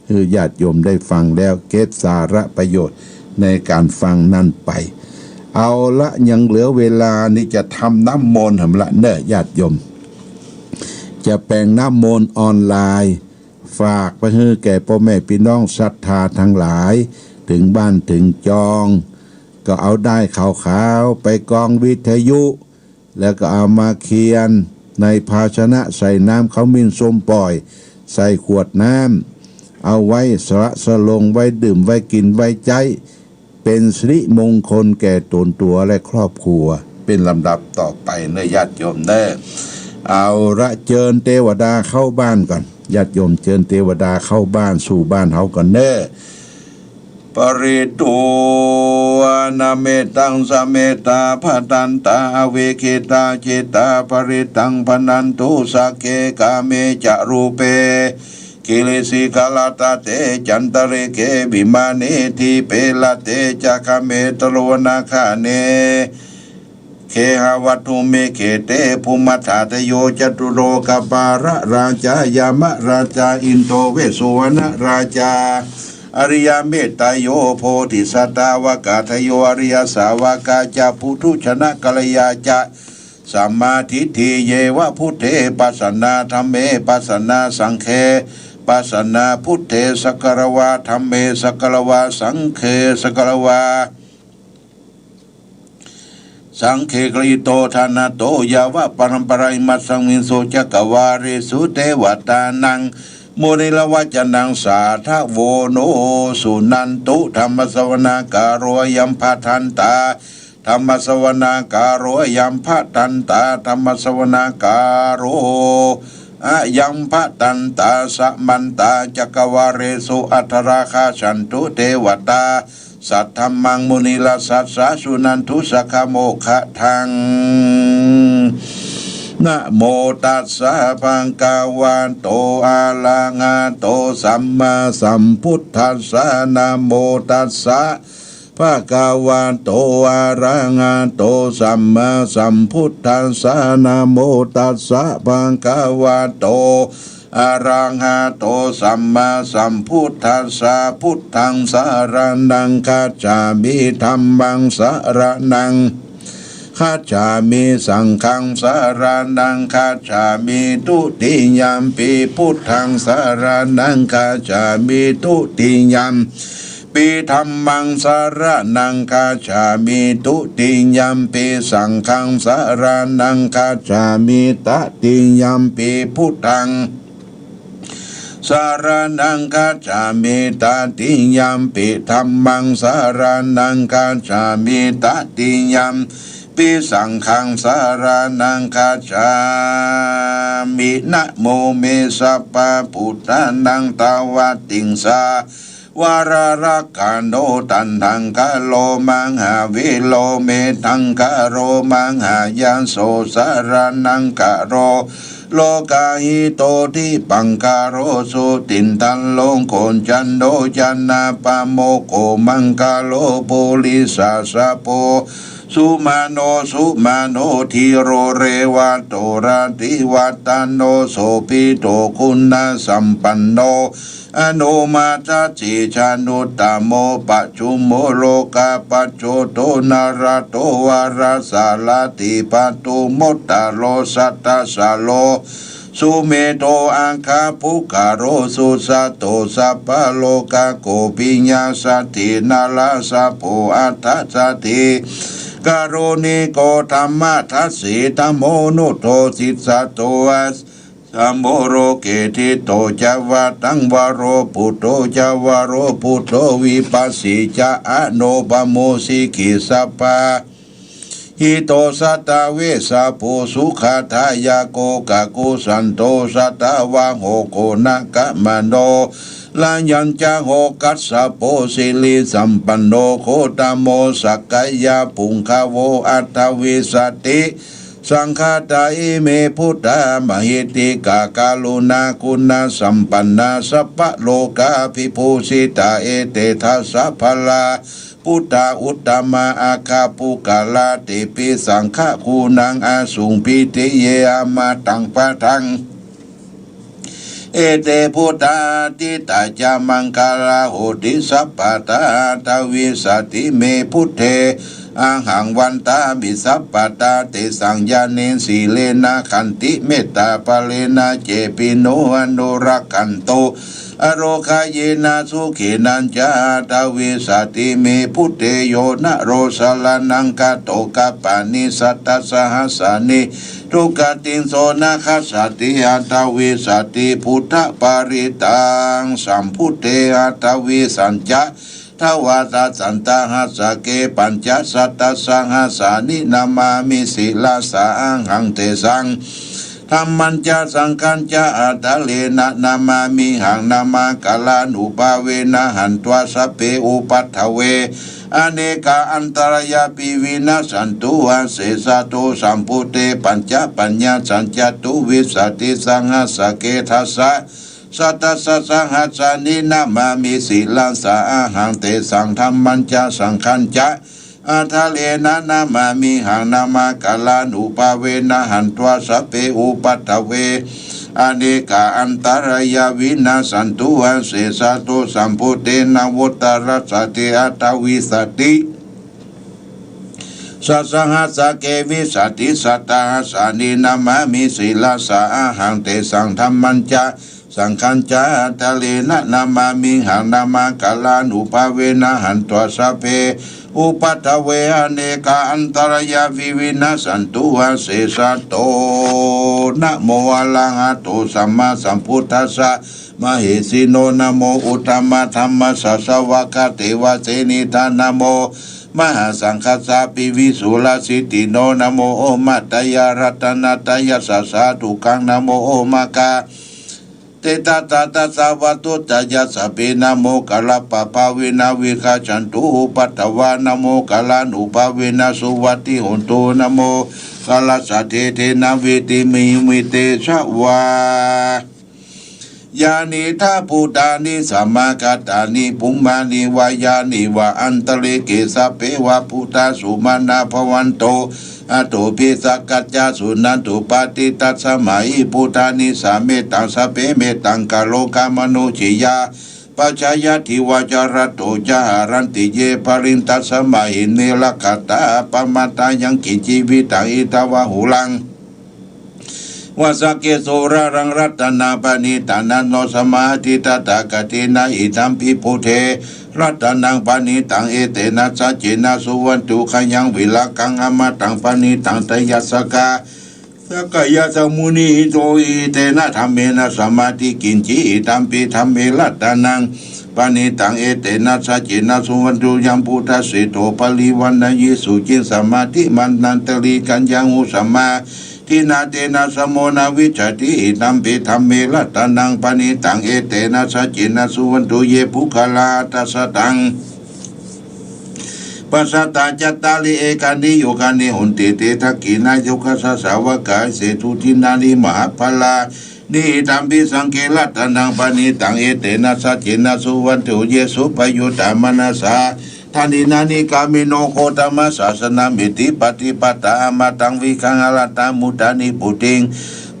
คือญาติโยมได้ฟังแล้วเก็บสาระประโยชน์ในการฟังนั่นไปเอาละยังเหลือเวลานี่จะทำน้ำมนต์ละเนอะญาติโยมจะแปลงน้ำมนต์ออนไลน์ฝากไปให้แก่พ่อแม่พี่น้องศรัทธาทั้งหลายถึงบ้านถึงจองก็เอาได้ขาวๆไปกองวิทยุแล้วก็เอามาเขียนในภาชนะใส่น้ำเขามิ้นส้มปล่อยใส่ขวดน้ำเอาไว้สระสลงไว้ดื่มไว้กินไว้ใจเป็นสิริมงคลแก่ตนตัวและครอบครัวเป็นลำดับต่อไปเนญาติโยมเด้อเอาละเจิญเทวดาเข้าบ้านก่อนญาติโยมเจิญเทวดาเข้าบ้านสู่บ้านเฮาก่อนเด้อปริตูนาเมตังสเมตาภตันตาเวคิตาจิตาปริตังพนันตุสักเกกาเมจารูเปกิเลสิกาลาตาเตจันตเรเกบิมาเนทิเปลาเตจักเมตโลนาคาเนเคหาวัตุเมเขเตภูมิธาตโยจตุโรกปาระราชายามะราชาอินโทเวสุวรรณราชาอริยเมตตาโยโพธิสัตาวกาทโยอริยสาวกาจาพุทุชนะกัลยาจะสัมมาทิฏฐิเยวะพุทเทปัสสนาธัมเมปัสสนาสังเคปัสสนาพุทเทสกรวาธัมเมสกรวาสังเคสกรวาสังเคกริโตธานาโตยาวะปรัมปราอิมัสสังวินโสจักวาเรสุเทวตานังโมนิลวัจนังสาทะโวโนสุนันตุธรรมสวนาการโรยัมพัทันตาธรรมสวนาการโรยัมพัทันตาธรรมสวนาการโรอายัมพัตันตาสัมมันตาจักวาเรสุอัตราคาฉันตุเทวตาสัทธรรมังมุนิลสัสสะสุนันทุสขโมขะทังนะโมตัสสะภะคะวะโตอะระหะโตสัมมาสัมพุทธัสสะนะโมตัสสะภะคะวะโตอะระหะโตสัมมาสัมพุทธัสสะนะโมตัสสะภะคะวะโตอะระหะโตสัมมาสัมพุทธัสสะพุทธังสรณังคัจฉามิธัมมังสรณังคัจฉามิสังฆังสรณังคัจฉามิทุติยัมปิพุทธังสรณังคัจฉามิทุติยัมปิธัมมังสรณังคัจฉามิทุติยัมปิสังฆังสรณังคัจฉามิตติยัมปิพุทธังสารนังคัจฉามิตติยัมปิธัมมังสารนังคัจฉามิตติยัมปิสังฆังสารนังคัจฉามินะโมเมสัพพะพุทธานังตาวติงสาวารารักขันโนตันทังกะโลมังหาวิโลเมทังกะโรมังหายันโสสารนังกะโรโลกาหิโตทิปังคารโรสุตินทันโลงโคนจันโดจันนาปะโมโกมังคาโลปุริสาสะโปโส สุมาโนสุมาโนทิโรเรวะโตราติวัตโนโสปิโตคุณสัมปันโนอนุมาตจิชานุตตโมปัจจุโมโลกาปัจโจโตนาราโตวาราสาลติปัตุโมตตโลสัตตสาโลสุเมโตอังคาภุคาโรสุสัตโตสัพพะโลกาโกปิญญาสตินาลาสะโพอัตถสติกโรณิโกธรรมะทัสสิธรรมโมนุโตสิสสะโตอัสสัมโมโรเกทิโตจาวาตังวโรปุโตจาวโรปุโตวิปัสสิจาอโนปโมสิกิสัพพะหิโตสัตเวสะโพสุขาทายาโกกะกุสันโตสัตวะโหโกนะกะมโนลายัญจโหกัสสะโพสิลิสัมปันโนโคตโมสักกายาปุงคาโวอัตถวิสติสังฆาตาอิเมพุทธามหิติกากาลุนาคุณสัมปันนาสัพพะโลกาภิภูสิตาเอเตทัสสะพลาพุทธาอุตตมาอาคาปุกาลาติปิสังฆะคูนังอาสุงพิติเยอามาตังปะทังเอเตพุทธาติตาจามังคาลาโหติสัพพะตาทวิสติเมพุทเทอาหังวันตาบิสัพปตาเตสังญาเนสีเลนะขันติเมตตาปะเลนะเจปิโนอนุรักขันโตอโรคาเยนะสุขีนันจาตาวิสติเมพุทเตโยนะโรสลานังกาโตกาปานิสัตตสหัสสานิทุกติงโสนะคัสสติอัตวิสติพุทธปาริตังสัมพุทเตอัตวิสัญจะทวาสสันตหัสสะเกปัญจสัตตสังหัสสานินามามิสิลาสาหังเตสังธรรมันจะสังขันจะอัตเลนะนามามิหังนามากาลานุปาเวนะหันตวาสเปอุปัฏฐเวอเนกาอันตรายาปิวินาสันตุอาเสสะโตสัมพุเตปัญจปัญญาสัญจตุวิสติสังหัสสะเกทัสสะสัตตสังหัสสานินามามิสิลาสาหังเตสังธรรมันจะสังขันจะอัทเลนะนามามิหังนามากาลานุปาเวนะหันตวาสเปอุปัฏฐเวอเนกาอันตรายาวินาสันตุอาเสสะโตสัมพุเตนะวุตตรัสสติอัตวิสติสัสหัสสะเกวิสติสัตตหัสสานินามามิสิลาสาหังเตสังธรรมันจะสังขันจะตะเลนะนามามิหังนามากาลานุภาเวนะหันตัวสะเพอุปัฏฐเวอเนกาอันตรายาวิวินาสันตุอาเสสะโตนะโมอะระหะโตสัมมาสัมพุทธัสสะมเหสิโนนะโมอุตตมะธัมมะสสวะคะเทวะเสนิทานะโมมหาสังฆสาปิวิสุลาสิติโนนะโมโอมัตตยารัตนาตยาสสะทุกังนะโมโอมากาเตตาตาตาสาวัตุตยาสเปนะโมกะลาปะภาเวนะวิคาจันตุปัตตวานะโมกะลานุภาเวนะสุวัติหนตุนะโมกะลาสะเทเทนะเวติมิเตชะวายานิทาภูตานิสัมมากัตตานิปุมมานิวายานิวะอันตเลเกสะเปวะพุทธสุมานาภวันโตอโตภิสักกัจจาสุนันตุปาติตัสสมัยพุทธานิสาเมตังสเปเมตังกะโลกามโนชิยาปัจจายทิวาจารโตจารันติเยปรินตัสสมัยเนลกัตตาปมาตายังกิจิวิตังอิตาวะหุลังวาสเกโสระรังรัตนาปณิตานันโนสมาธิตตากตินาอิตัมพิพุเทรัตนังปณิตังเอเตนะสัจเจนะสุวันตุขยังวิลากังอมตังปณิตังตยัสสกาสกายสมุนีโตอิเตนะธรรมเมนะสมาธิกินจิอิตัมปิธรรมเมรัตนังปณิตังเอเตนะสัจเจนะสุวันตุยังพุทธสิโตปลิวันนะยิสุจิสมาธิมันนันตลีกันยังอุสมาทินาเตนะสมโมนาวิจติอิตัมปิธรรมเมรัตนังปณิตังเอเตนะสัจเจนะสุวันตุเยภุคลาตัสสตังปัสสตาจัตตาลิเอกานิโยกานิหุนติเตทักขินาโยคัสสาวกายเสทุทินานิมหาภลานิตัมปิสังเกลัตนังปณิตังเอเตนะสัจเจนะสุวันตุเยสุปยุตตามนัสสาท ทานินานิกามิโนโคตมัสสาสนามิติปฏิปตาอมตังวิคังอรตามุตานิปุติง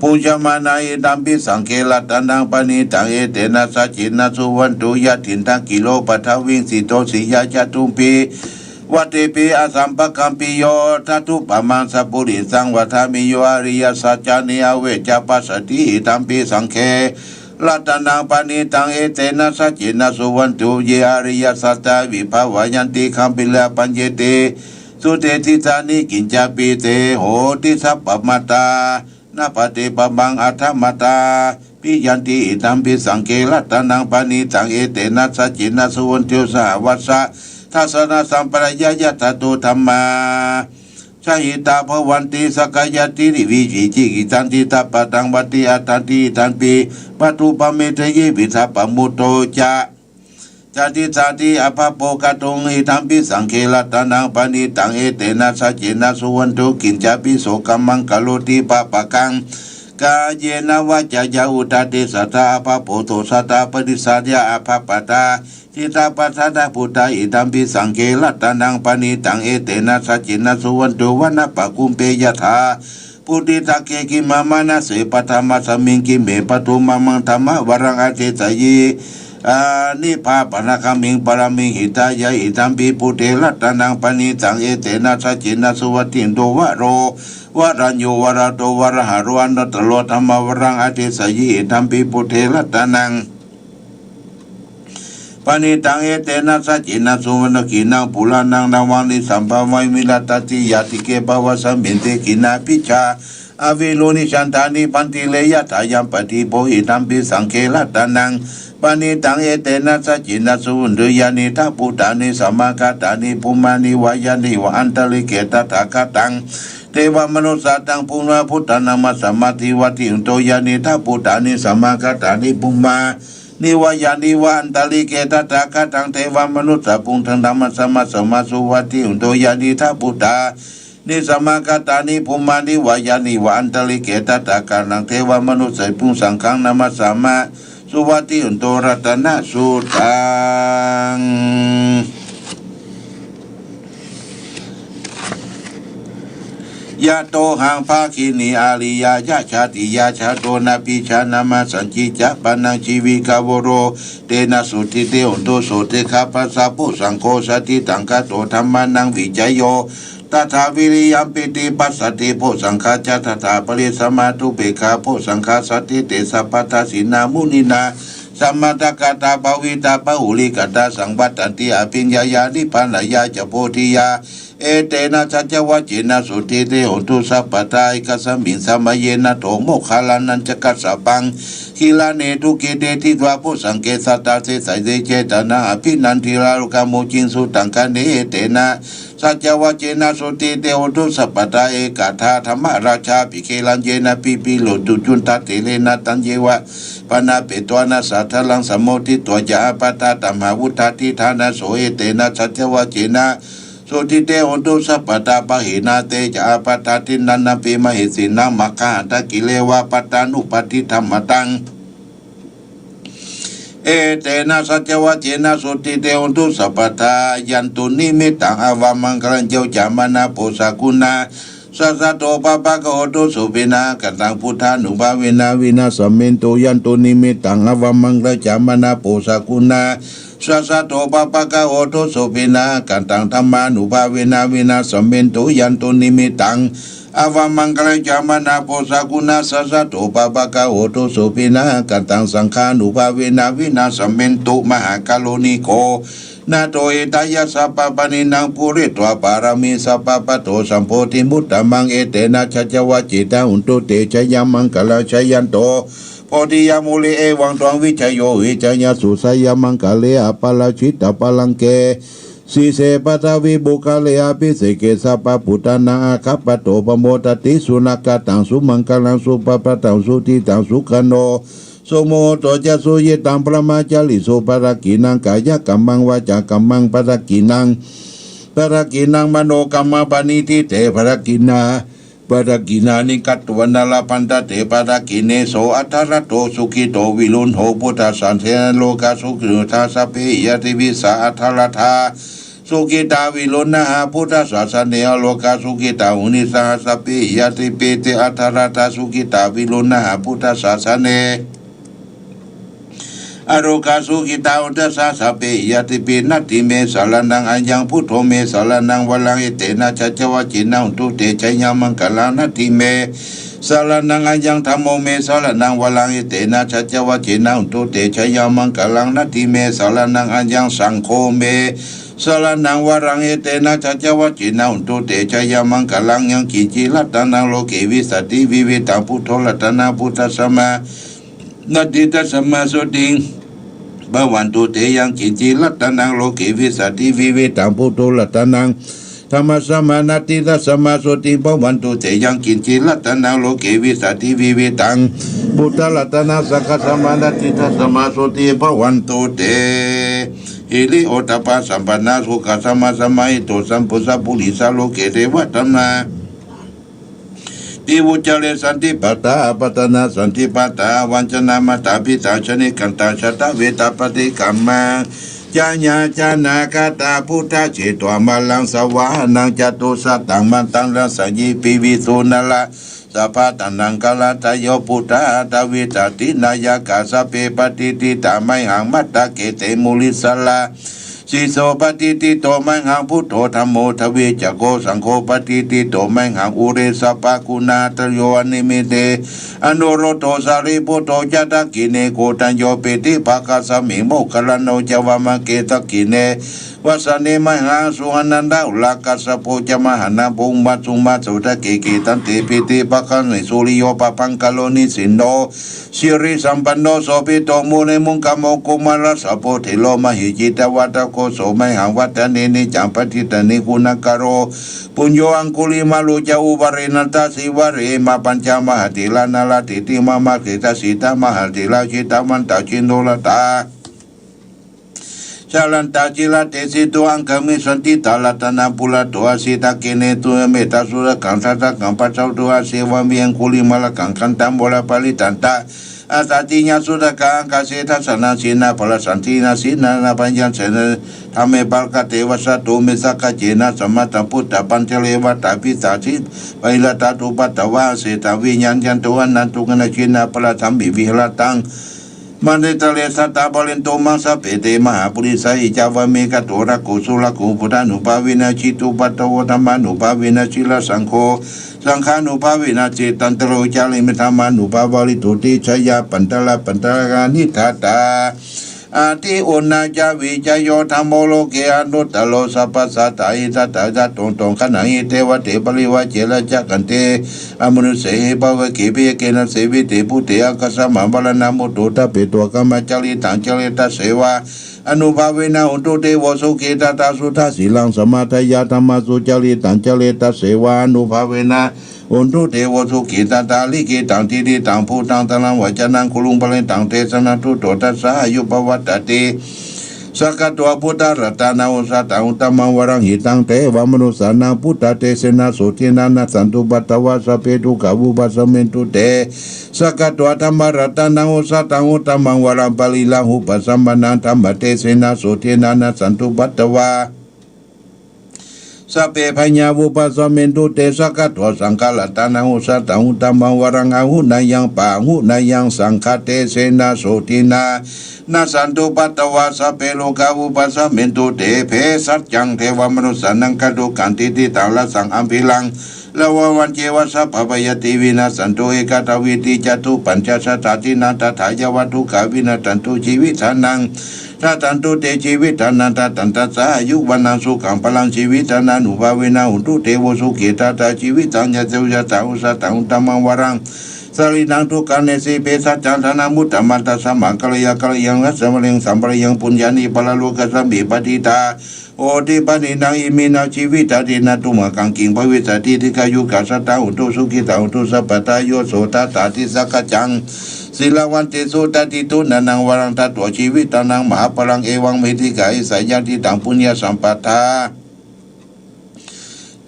ปุญญมานาเอตัมปิสังเคลตันังปณิตังเอเตนะสัจจินะสุวันตุยะถินทังกิโลปัทวิงสิโตสิยาจตุมปีวัตเตปิอาสัมปกัมปิโยทัตุปมังสัพพุริสังวัฏามิโยอริยสัจจานิอเวจปัสสติตัมปิสังเคลัตนังปณิตังเอเตนะสัจจินะสุวันตุเยอริยสัจจาวิภาวายันติคัมปิลาปัญเยเตสุเตติสานิกิญจาปิเตโหติสัพพมัตตานาปฏิปบังอัฏฐมัตตาปิยันติตัมปิสังเคลัตนังปณิตังเอเตนะสัจจินะสุวันตุสหวัสสะทัสสนะสัมปรายะทัตโตธัมมาชาหิตาภวันติสกายติริวิจิจิกิตันติตาปตังวัติอัตตันติตันปิปัตุปเมเทเยวิทัปปมุตโตจะจติสาติอภโปกตุงอิตัมปิสังเคลตนังปณิตังเอเตนะสัจจินะสุวันตุกินจาปิโสกัมมังกะโลติปะปะกังกาเยนะวะจายาอุตติสัตตาอภโปโตสัตตาปฏิสัจยะอภปตาจิตาปัสสะพุทธาอิตัมปิสังเคลตนังปณิตังเอเตนะสัจจินะสุวันตุวนะปะกุมเปยถาปุติตะเกกิมามานะเสปธรรมะสมิงกิเมปตุมังมังธรรมะวรังอาเจสยีนิพาปนะคามิงปรมิงหิตายะอิตัมปิปุเตลตนังปณิตังเอเตนะสัจจินะสุวัติโตวะโรวะรัญโยวะระโตวะระหะโรอันตตโลธรรมวรังอาเจสยีอิตัมปิปุเตลตนังปณิตังเอเตนะสัจจินะสุวรรณกินังปุรานังนาวังนิสัมภวัยมิลตติยาติเกปวะสัมเบนเตกินาปิชาอวิโลนิชันทานิปันติเลยะทายัมปฏิโพหิตัมปิสังเคลตนังปณิตังเอเตนะสัจจินะสุวันตุยานิทัพพุทธานิสัมมากัตตานิภูมานิวายานิวะอันตลิเกตตถาคตังเทวมนุสสาตังปุณะพุทธานามัสสมาธิวัติอุโตยานิทัพพุทธานิสัมมากัตตานิภูมานิวายานิวะอันตลิเกตตถาคตังเทวมนุสสาปุงทังธรรมะสัมมาสมาสุวัติอุโตยานิทัพพุทธานิสัมมากัตตานิภูมานิวายานิวะอันตลิเกตตถาคตังเทวมนุสสาปุงสังฆังนามัสสมาสุวัติอุโตรัตนะสุตังยะโตหังภาคินีอาริยายะชาติยาชาโตนาปิชานามาสัญจิจะปานังชีวิกาวโรเตนะสุติเตอุโตโสเตคาปัสสะปุสังโฆสติตังคโตธรรมานังวิจโยตถาวิริยัมปิติปัสสติโพสังฆาจัตถาปริสมาตุเปกาโพสังฆาสติเตสัพพทาสินามุนินาสัมมาตกตาภวิตาปะหุลิกตาสังวัตันติอภิญญายานิพพานายาจะโพธิยาเอเตนะสัจวัจเจนะสุติเตโหตุสัพพทาอิกัสสมิงสัมเยนะโตโมคาลานันจกัสสะปังคิลาเนทุเกเดทิตวาปุสังเกสัตตาเสสายเดเจตนาอภินันทิราลุกาโมจินสุตังคะเนเตนะสัจวัจเจนะสุติเตโหตุสัพพทาเอกาธาธรรมราชาปิเคลันเจนะปิปิโลตุจุนตาเตเลนะตันเยวะปนาเปตวนาสัทลังสมโมทิตัวยาปตาตัมหาวุฒาทิธานะโสเอเตนะสัจวัจเจนะสุติเตโหตุสัพพตาปะหินาเตจาปตาทินันนาปิมหิสินามัคคะตะกิเลวะปตานุปฏิธรรมตังเอเตนะสัจวัจเจนะสุติเตโหตุสัพพทายันตุนิมิตังอวามังคลังเจ้าจามานาโพสากุณาสัสสะโตปะปะกะโหตุสุปินากัตังพุทธานุภาเวนะวินาสมินโตยันตุนิมิตังอวามังคลังจามานาโพสากุณาสัสสะโตปะปะกะโหตุสุปินากัตังธัมมานุภาเวนะวินาสมินโตยันตุนิมิตังอวามังคลังจามานาโพสากุณาสัสสะโตปะปะกะโหตุสุปินากัตังสังฆานุภาเวนะวินาสมินโตมหากาโลนิโกนาโตเอตายะสัพพปนินังปุริตวะปารามิสัพพปโตสัมโพธิมุตตมังเอเตนะชัจวัจจิตาอุนตุเตชยามังกลาชยันโตโพธิยามุเลเอวังตวังวิชโยวิจยาสุสยามังกเลอปลาชิตปลังเกสีเสปทาวิบุคาเลอภิเสเกสัพพพุทธนาคัปปโตปโมตติสุนักตังสุมังกลังสุปปตังสุติตังสุขโนโสโมโตจะสุยตังปรมาจาริโสปรกินังกายกัมมังวาจากัมมังปรกินังมโนกัมมปณิทิเตปรกินาปรกินานิกัตวนาลปันตเตปรกิเนโสอัทธรโตสุขิโตวิลุนโหพุทธสันเทนโลกาสุขิโนทาสเพยติวิสาอัทธรธา สุกิตาวิรุณหาพุทธศาสนาโลกาสุกิตาอุนิสาสปิยติปิติอัทรตาสุกิตาวิรุณหาพุทธศาสนาอโรกาสุกิตาอุตสาสะเปยติปินัตติเมสารนังอัญญังพุทโธเมสารนังวลังอิเตนะชัจวะจินังตุเตชัยยามังกลานัตติเมสารนังอัญญังธัมโมเมสารนังวลังอิเตนะชัจวะจินังตุเตชัยยามังกลังนัตติเมสารนังอัญญังสังโฆเมสารนังวรังอิเตนะชัจวะจินังตุเตชัยยามังกลังยังกิจิลัตตนังโลเกวิสัตติวิเวตังพุทโธลัตตนาพุทธสัมมานัตติตัสสัมมาสุติงบวันตุเตยังกิจิลัตตนังโลกิวิสัตติวิเวตังพุทโธลัตตนังธรรมสัมมานาติตัสสมาสุติบวันตุเตยังกิจิลัตตนังโลกิวิสัตติวิเวตังพุทธลัตตนังสักขสัมมานาติตัสสมาสุติบวันตุเตฮิริโอตปะสัมปันนาสุขสัมมาสัมมาอิโตสัมปุสัพพุริสาโลเกเทวะตัมนาติวุจเลสันติปัตตาปัตนาสันติปัตตาวันชนะมาตาพิตาชนิกันตาชตเวตาปฏิกรรมาจาญาจานาคาตาพุทธเจตวมาลังสวานังจตุสัตตังมันตังรัสยิปิวิสุนาละสัพพะตันังกาลตโยพุทธาตวิตาตินายกาสเปปฏิติตาไมหังมัตตะเกเตมุลิสลาสิโสปฏิติโตไมหังพุทโธธรรมโมทวีจักโกสังโฆปฏิติโตไมหังอุเรสปะกุณาตโยอนิมิเตอนุโรโตสาริปุโตจัตกิเนโกตัญโยปิติภากสมิโมคลโนจวามเกตกิเนวัสเนมหังสุหนันดาอุลากัสโพจมหันาบุงมัตุมัสุตะเกกิตันติปิติภคันสุริโยปปังกโลนิสินโนสิริสัมปันโนโสปิโตมุเนมุงกโมกุมารสโพธิโลมหิจิตวัตโกโสไมหังวัตเนนิจัมปทิตนิคุณกโรปุญโยอังคุลิมาลุจาอุบารินันตสิวะเรมาปัญจมหติลานาลติติมามาคิตาสิตามหติลาจิตามันตาชินโดลตาชาลันตาจิลาเตสิตัวอังคมิสันติตาลตนาปุระตัวสิตาเกเนตัวเมตาสุรกังทัตกังปัจเจ้าตัวเสวามีอังคุลิมาลกังคันตัมโบลาปาลิตันตาอาตาติญาสุดกังกาเสทัสนาสินาพลสันตินาสินานาปัญญาเสนทำเมปัลกเทวสัตตุเมสักเจนะสมัตพุทธปัญจเลวตาพิสาชิไปละตาตุปัตตวาเสตวิญญาณยันตัวนันตุกนาชินาพลธรรมบิวิหลตังมันเดตเลสัตตาบาลินโตมัสเปเตมหาปุริสัยจาวเมกโตระกุสุลกุพุทธานุภาวินาชิตุปัตตวธรรมานุภาวินาชิลสังโฆสังฆานุภาวินาจิตันตโรจาริมิธรรมานุภาวริตุติชยาปันตละปันตละกานิทัตตาอาทิอุณาจาวิจโยธรรมโลเกอนุตตโลสัพพสัตตาอิทัตตาจัตตงตงขณะอิเทวเตปริวะเจระจักขันเตอมนุเสหิภวะเกปิเกนะเสวิเตปุเตอกัสสะมะบาลนามุตตุตะเปตัวกรรมจาริตังจริตเสวะอนุภาเวนะอุตุเทวสุเกตตาสุทัสสิลังสมาทายาธรรมสุจริตังจริตเสวะอนุภาเวนะอุตุเทวสุเกตตาลิเกตังทิริตังภูตังตลังวจนังคุลุงปะเลตังเทสนาตุโตตัสสะอายุปวัตตติสักตัวพุทธรัตนาอุสัตตังตมังวรังหิตังเทวมนุสานังพุทธเตเสนาสุทินานาสันตุปัตตวาสเปตุกาวุปัสเมนตุเตสักตัวธรรมรัตนาอุสัตตังตมังวรังปลิลาหุปัสสัมปนังธรรมเตเสนาสุทินานาสันตุปัตตวาสัพเพพญาวุปัสสเมนตุเตสักตัวสังฆลัตนาอุสัตตังตมังวรังอาหุนายังปาหุนายังสังฆเตเสนาสุทินานาสันตุปัตตวาสัพเพโลกาวุปัสสเมนตุเตเพสัจจังเทวมนุสสานังกดุกันติติตังละสังอัมพิลังละววันเจวสัพพยติวินาสันตุเอกตวิติจตุปัญจชตาตินาตถายวัตถุกาวินาตันตุชีวิตานังถ้าตันตุเตชีวิตานันตตันตสายุวันนังสุขังพลังชีวิตานันุภาเวนะอุตุเทวสุเกตตาชีวิตังยะเจวะตาอุสตังตมังวรังสรินังทุกขันเนสิเปสัจจันทนามุตตมัตตสัมมังกัลยากัลยังรัสมะเรงสัมปะยังปุญญานิปะละโลกัสสมิปฏิตาโอติปนินังอิมินาชีวิตาตินาตุมะกังกิงภวิสัตติทิกายุกัสสตาอุตุสุขิตาอุตุสัพพตาโยโสตตาติสักจังศิลาวันติสุตติตุนังวรังตัตวชีวิตานังมหาพลังเอวังเมธิกาอิสายาติตังปุญญาสัมปทา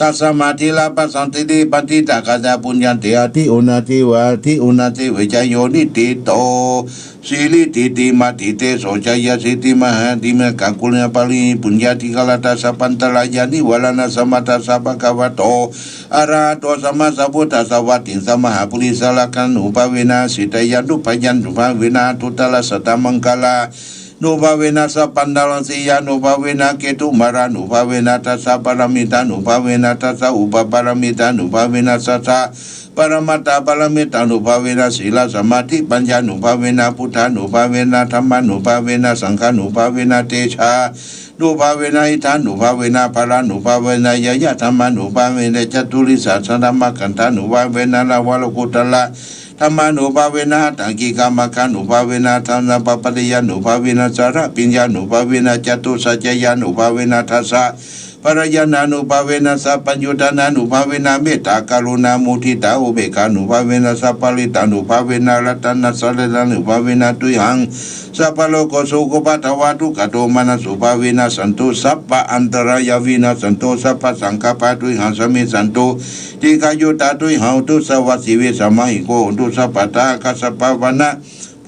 ตัสมาธิลาปัสสันติติปันติตากาจาปุญญันติอาทิอุณาทิวาทิอุณาทิวิจโยนิติโตสิริติติมาติเตโสจายสิติมหาติเมกังกุลญาปาลิปุญญาติกาลตัสสะปันตลายานิวลานาสมัตตสสะภะคะวะโตอะระหะโตสัมมาสัมพุทธัสสะวัตถิสัมมาปุริสลาคันอุปเวนะสิตยันตุพยันตุภาเวนะทุตละสัตตมังคลานุภาเวนะสัพพันดาลังสียานุภาเวนะเกตุมารานุภาเวนะทัสสะปรมิตานุภาเวนะทัสสะอุปปารมิตานุภาเวนะสัสสะปรมัตตาปรมิตานุภาเวนะศีลสมาธิปัญญานุภาเวนะพุทธานุภาเวนะธรรมานุภาเวนะสังฆานุภาเวนะเตชานุภาเวนะอิทานุภาเวนะภารานุภาเวนะยยะธรรมานุภาเวนะจตุริสัสสะธรรมกันธานุภาเวนะลาวะโลกุตละธรรมานุภาเวนะตังกิกามคานุภาเวนะธรรมปปติยานุภาเวนะสารปิญญานุภาเวนะจตุสัจจยานุภาเวนะทัสสะปรยานานุภาเวนะสัพพัญญุตานานุภาเวนะเมตตากรุณามุทิตาอุเบกขานุภาเวนะสัพพลิตานุภาเวนะรัตนะสัลลานุภาเวนะตุหังสัพพโลกสุขปัตวาทุกขโทมานะสุภาเวนะสันตุสัพพะอันตรายาวินาสันตุสัพพะสังฆปะตุหังสมิสันตุทิกายุตาตุหังตุสวัสสิเวสมัยโกตุสัพพะตาคัสสะปะวนะ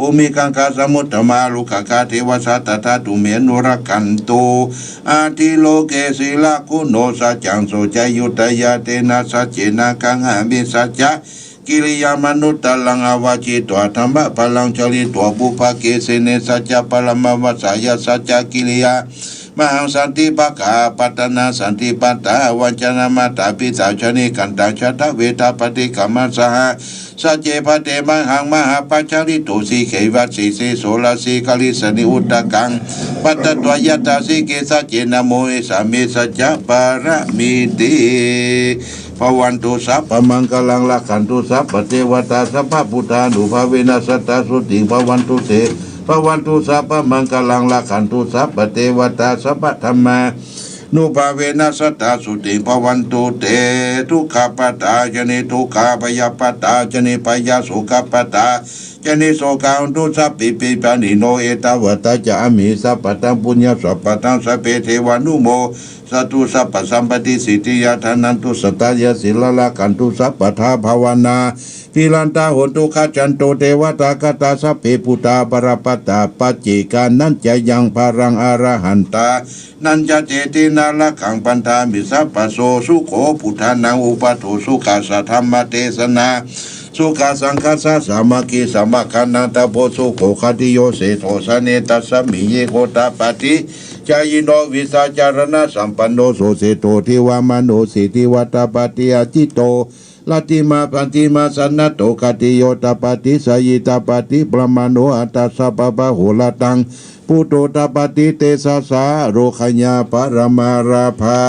ภูมิกังคาสมุตตมาลุกขะเทวสัตตาตุเมนุรกันตุอาทิโลเกศิลาคุโนสัจจังโสจยุตยาเตนะสัจเจนะกังหามิสัจจะกิริยามนุตตลังอวาจิตัวธรรมะพลังจริตัวบุภเกเสเนสัจจะปรมวัสสยสัจจะกิริยามหังสันติปะกาปัตนาสันติปัตตาวัจนามาตาปิตาชนิกันตาชตเวทาปฏิกรรมสหสัจเจปเตมหังมหาปัจจาริตุสีเขวัตสีเสโสลาสีคาลิสนิอุตตะกังปัตตตวยตาสีเกสัจเจนะโมเอสามิสัจจะปารมิติภวันตุสัพพมังคลังลักขันตุสัพพเทวตาสัพพพุทธานุภาเวนะสัตตาสุติภวันตุเสภวันตุสัพพมังคลังลักขันตุสัพพเทวตาสัพพธรรมานุภาเวนะสัตตาสุติภวันตุเตทุกขปตาจเนทุกขาปยปตาจเนปยสุขปตาจเนโสกาอุตุสัพพิปิปานิโนเอตาวตาจามิสัพพตังปุญญสัพพตังสัพเพเทวานุโมสัตุสัพพสัมปติสิทธิยาทานันตุสตายาศิลลากันตุสัพพทาภาวนาฟิลันตาโหตุขจันโตเทวตากตาสัพเพปุตตาปรปตาปัจจิกานันจะยังภารังอรหันตานันจะเจตินาละขังปันธามิสัพพโสสุโขพุทธานังอุปโถสุขาสัทธรรมเทศนาสุขาสังฆสะสามัคคีสัมมาคันนาตาโพสุโขคติโยเสโทสเนตัสสมิเยโกตาปฏิจายิโนวิสาจารณะสัมปันโนโสเสโตทิวามโนสิทิวัตปฏิอาจิโตลาติมาปันติมาสันนโตคติโยตปฏิสยิตปฏิปรมาโนอัตตสัพพะโหลตังปุโตตปฏิเตสะสาโรคญาปรมาราภา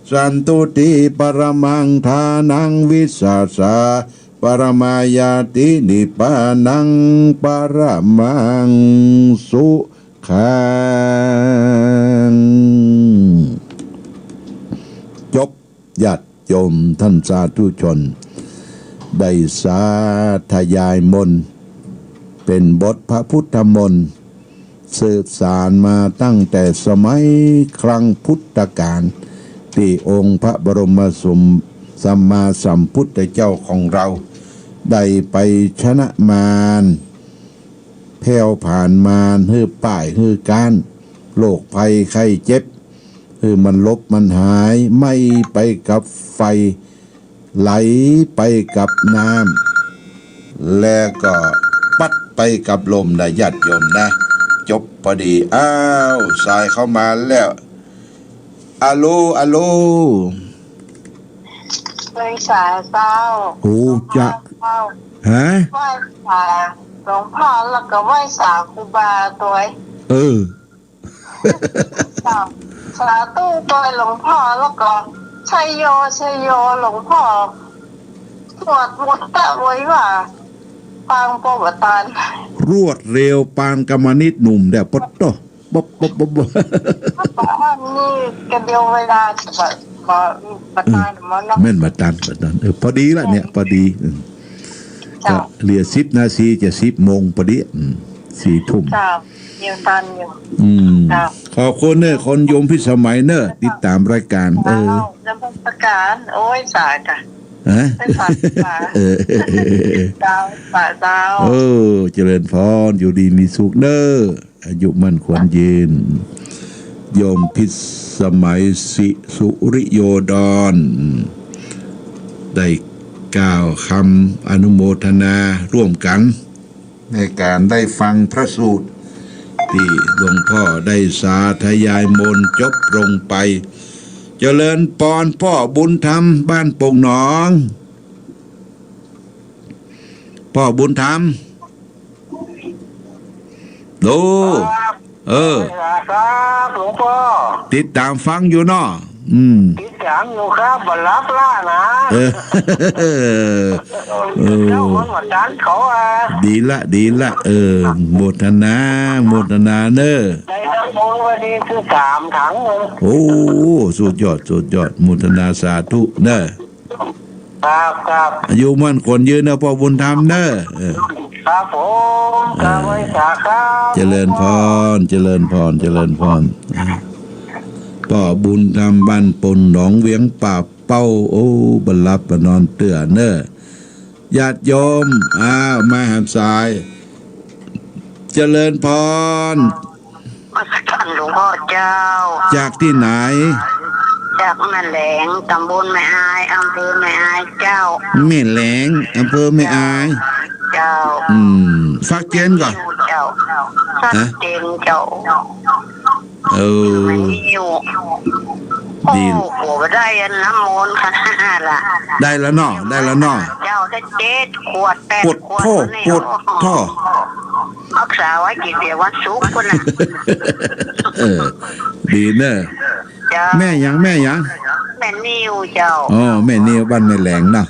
สันตุติปรมังทานังวิสาสาปรมายาตินิพพานังปรมังสุขังจบญาติโยมท่านสาธุชนได้สาธยายมนต์เป็นบทพระพุทธมนต์สืบสานมาตั้งแต่สมัยครั้งพุทธกาลที่องค์พระบรมสัมมาสัมพุทธเจ้าของเราได้ไปชนะมารแผ่วผ่านมารฮือป้ายฮือการโรคภัยไข้เจ็บคือมันลบมันหายไม่ไปกับไฟไหลไปกับน้ำและก็ปัดไปกับลมนะญาติโยมนะจบพอดีอ้าวสายเข้ามาแล้วอะโลอะโลไม่สายเศร้าโอ้จะฮะไหว้สาหลวงพ่อแล้วก็ไหว้สาครูบาตัวสาตู้ตัวหลวงพ่อแล้วก็ชัยโยหลวงพ่อตรวจหมดตะไว้ว่าปางปวตานรวดเร็วปานกรรมนิดหนุ่มเดี๋ยวปดโตบ๊อบนี่กันเดียวเวลาบัตานมันแม่นบัตานพอดีละเนี่ยพอดีก็เหลือ10 นาทีจะ10 โมงพอดี4 ทุ่มเดียวตันอยู่ ครับ ขอบคุณเนอะคนยมพิสมัยเนอะติดตามรายการเจ้าจำพประการโอ้ยสายจ้ะ ฮะ เป็นสายสาย เออ เจ้าสายเจ้า เจริญพรอยู่ดีมีสุขเนอะอายุมั่นขวัญยืนโยมพิสมัยสิสุริโยดรได้กล่าวคำอนุโมทนาร่วมกัน ในการได้ฟังพระสูตร ที่หลวงพ่อได้สาธยายมนต์จบลงไป เจริญปอนพ่อบุญธรรมบ้านโป่งหนอง พ่อบุญธรรมดู ครับหลวงพ่อ ติดตามฟังอยู่เนาะติดตามอยู่ครับบัลลับล่านะ เออ เจ้าคนวัดดันเขาดีละโมทนาเนอะ ในน้ำมนต์วันนี้คือ3 ถังเลย โอ้สุดยอดโมทนาสาธุเนอะ ครับอายุมั่นคนยืนนะพ่อบุญธรรมเนอะครับผมครับไว้สาครับ เจริญพรพ่อบุญธรรมบ้านปนหนองเวียงป่าเป้าโอ้บรรลับประนอนเตื่อเนอะญาติโยมมาหามสาย เจริญพร มาสักการหลวงพ่อเจ้า จากที่ไหน จากแม่แหลงตำบลแม่อายอำเภอแม่อายเจ้า แม่แหลงอำเภอแม่อาย เจ้าฟักเจนก่อน เจ้าชัดเจนเจ้าไม่อยู่ดีโอ้โหได้น้ำมนต์ขนาดละ ได้แล้วเนาะเจ้าได้7 ขวด 8 ขวดปวดท่อรักษาไว้กี่เดือนวันศุกร์คนน่ะดีเนอะแม่ยังแม่นิวเจ้าแม่นิวบ้านแม่แหลงเนาะ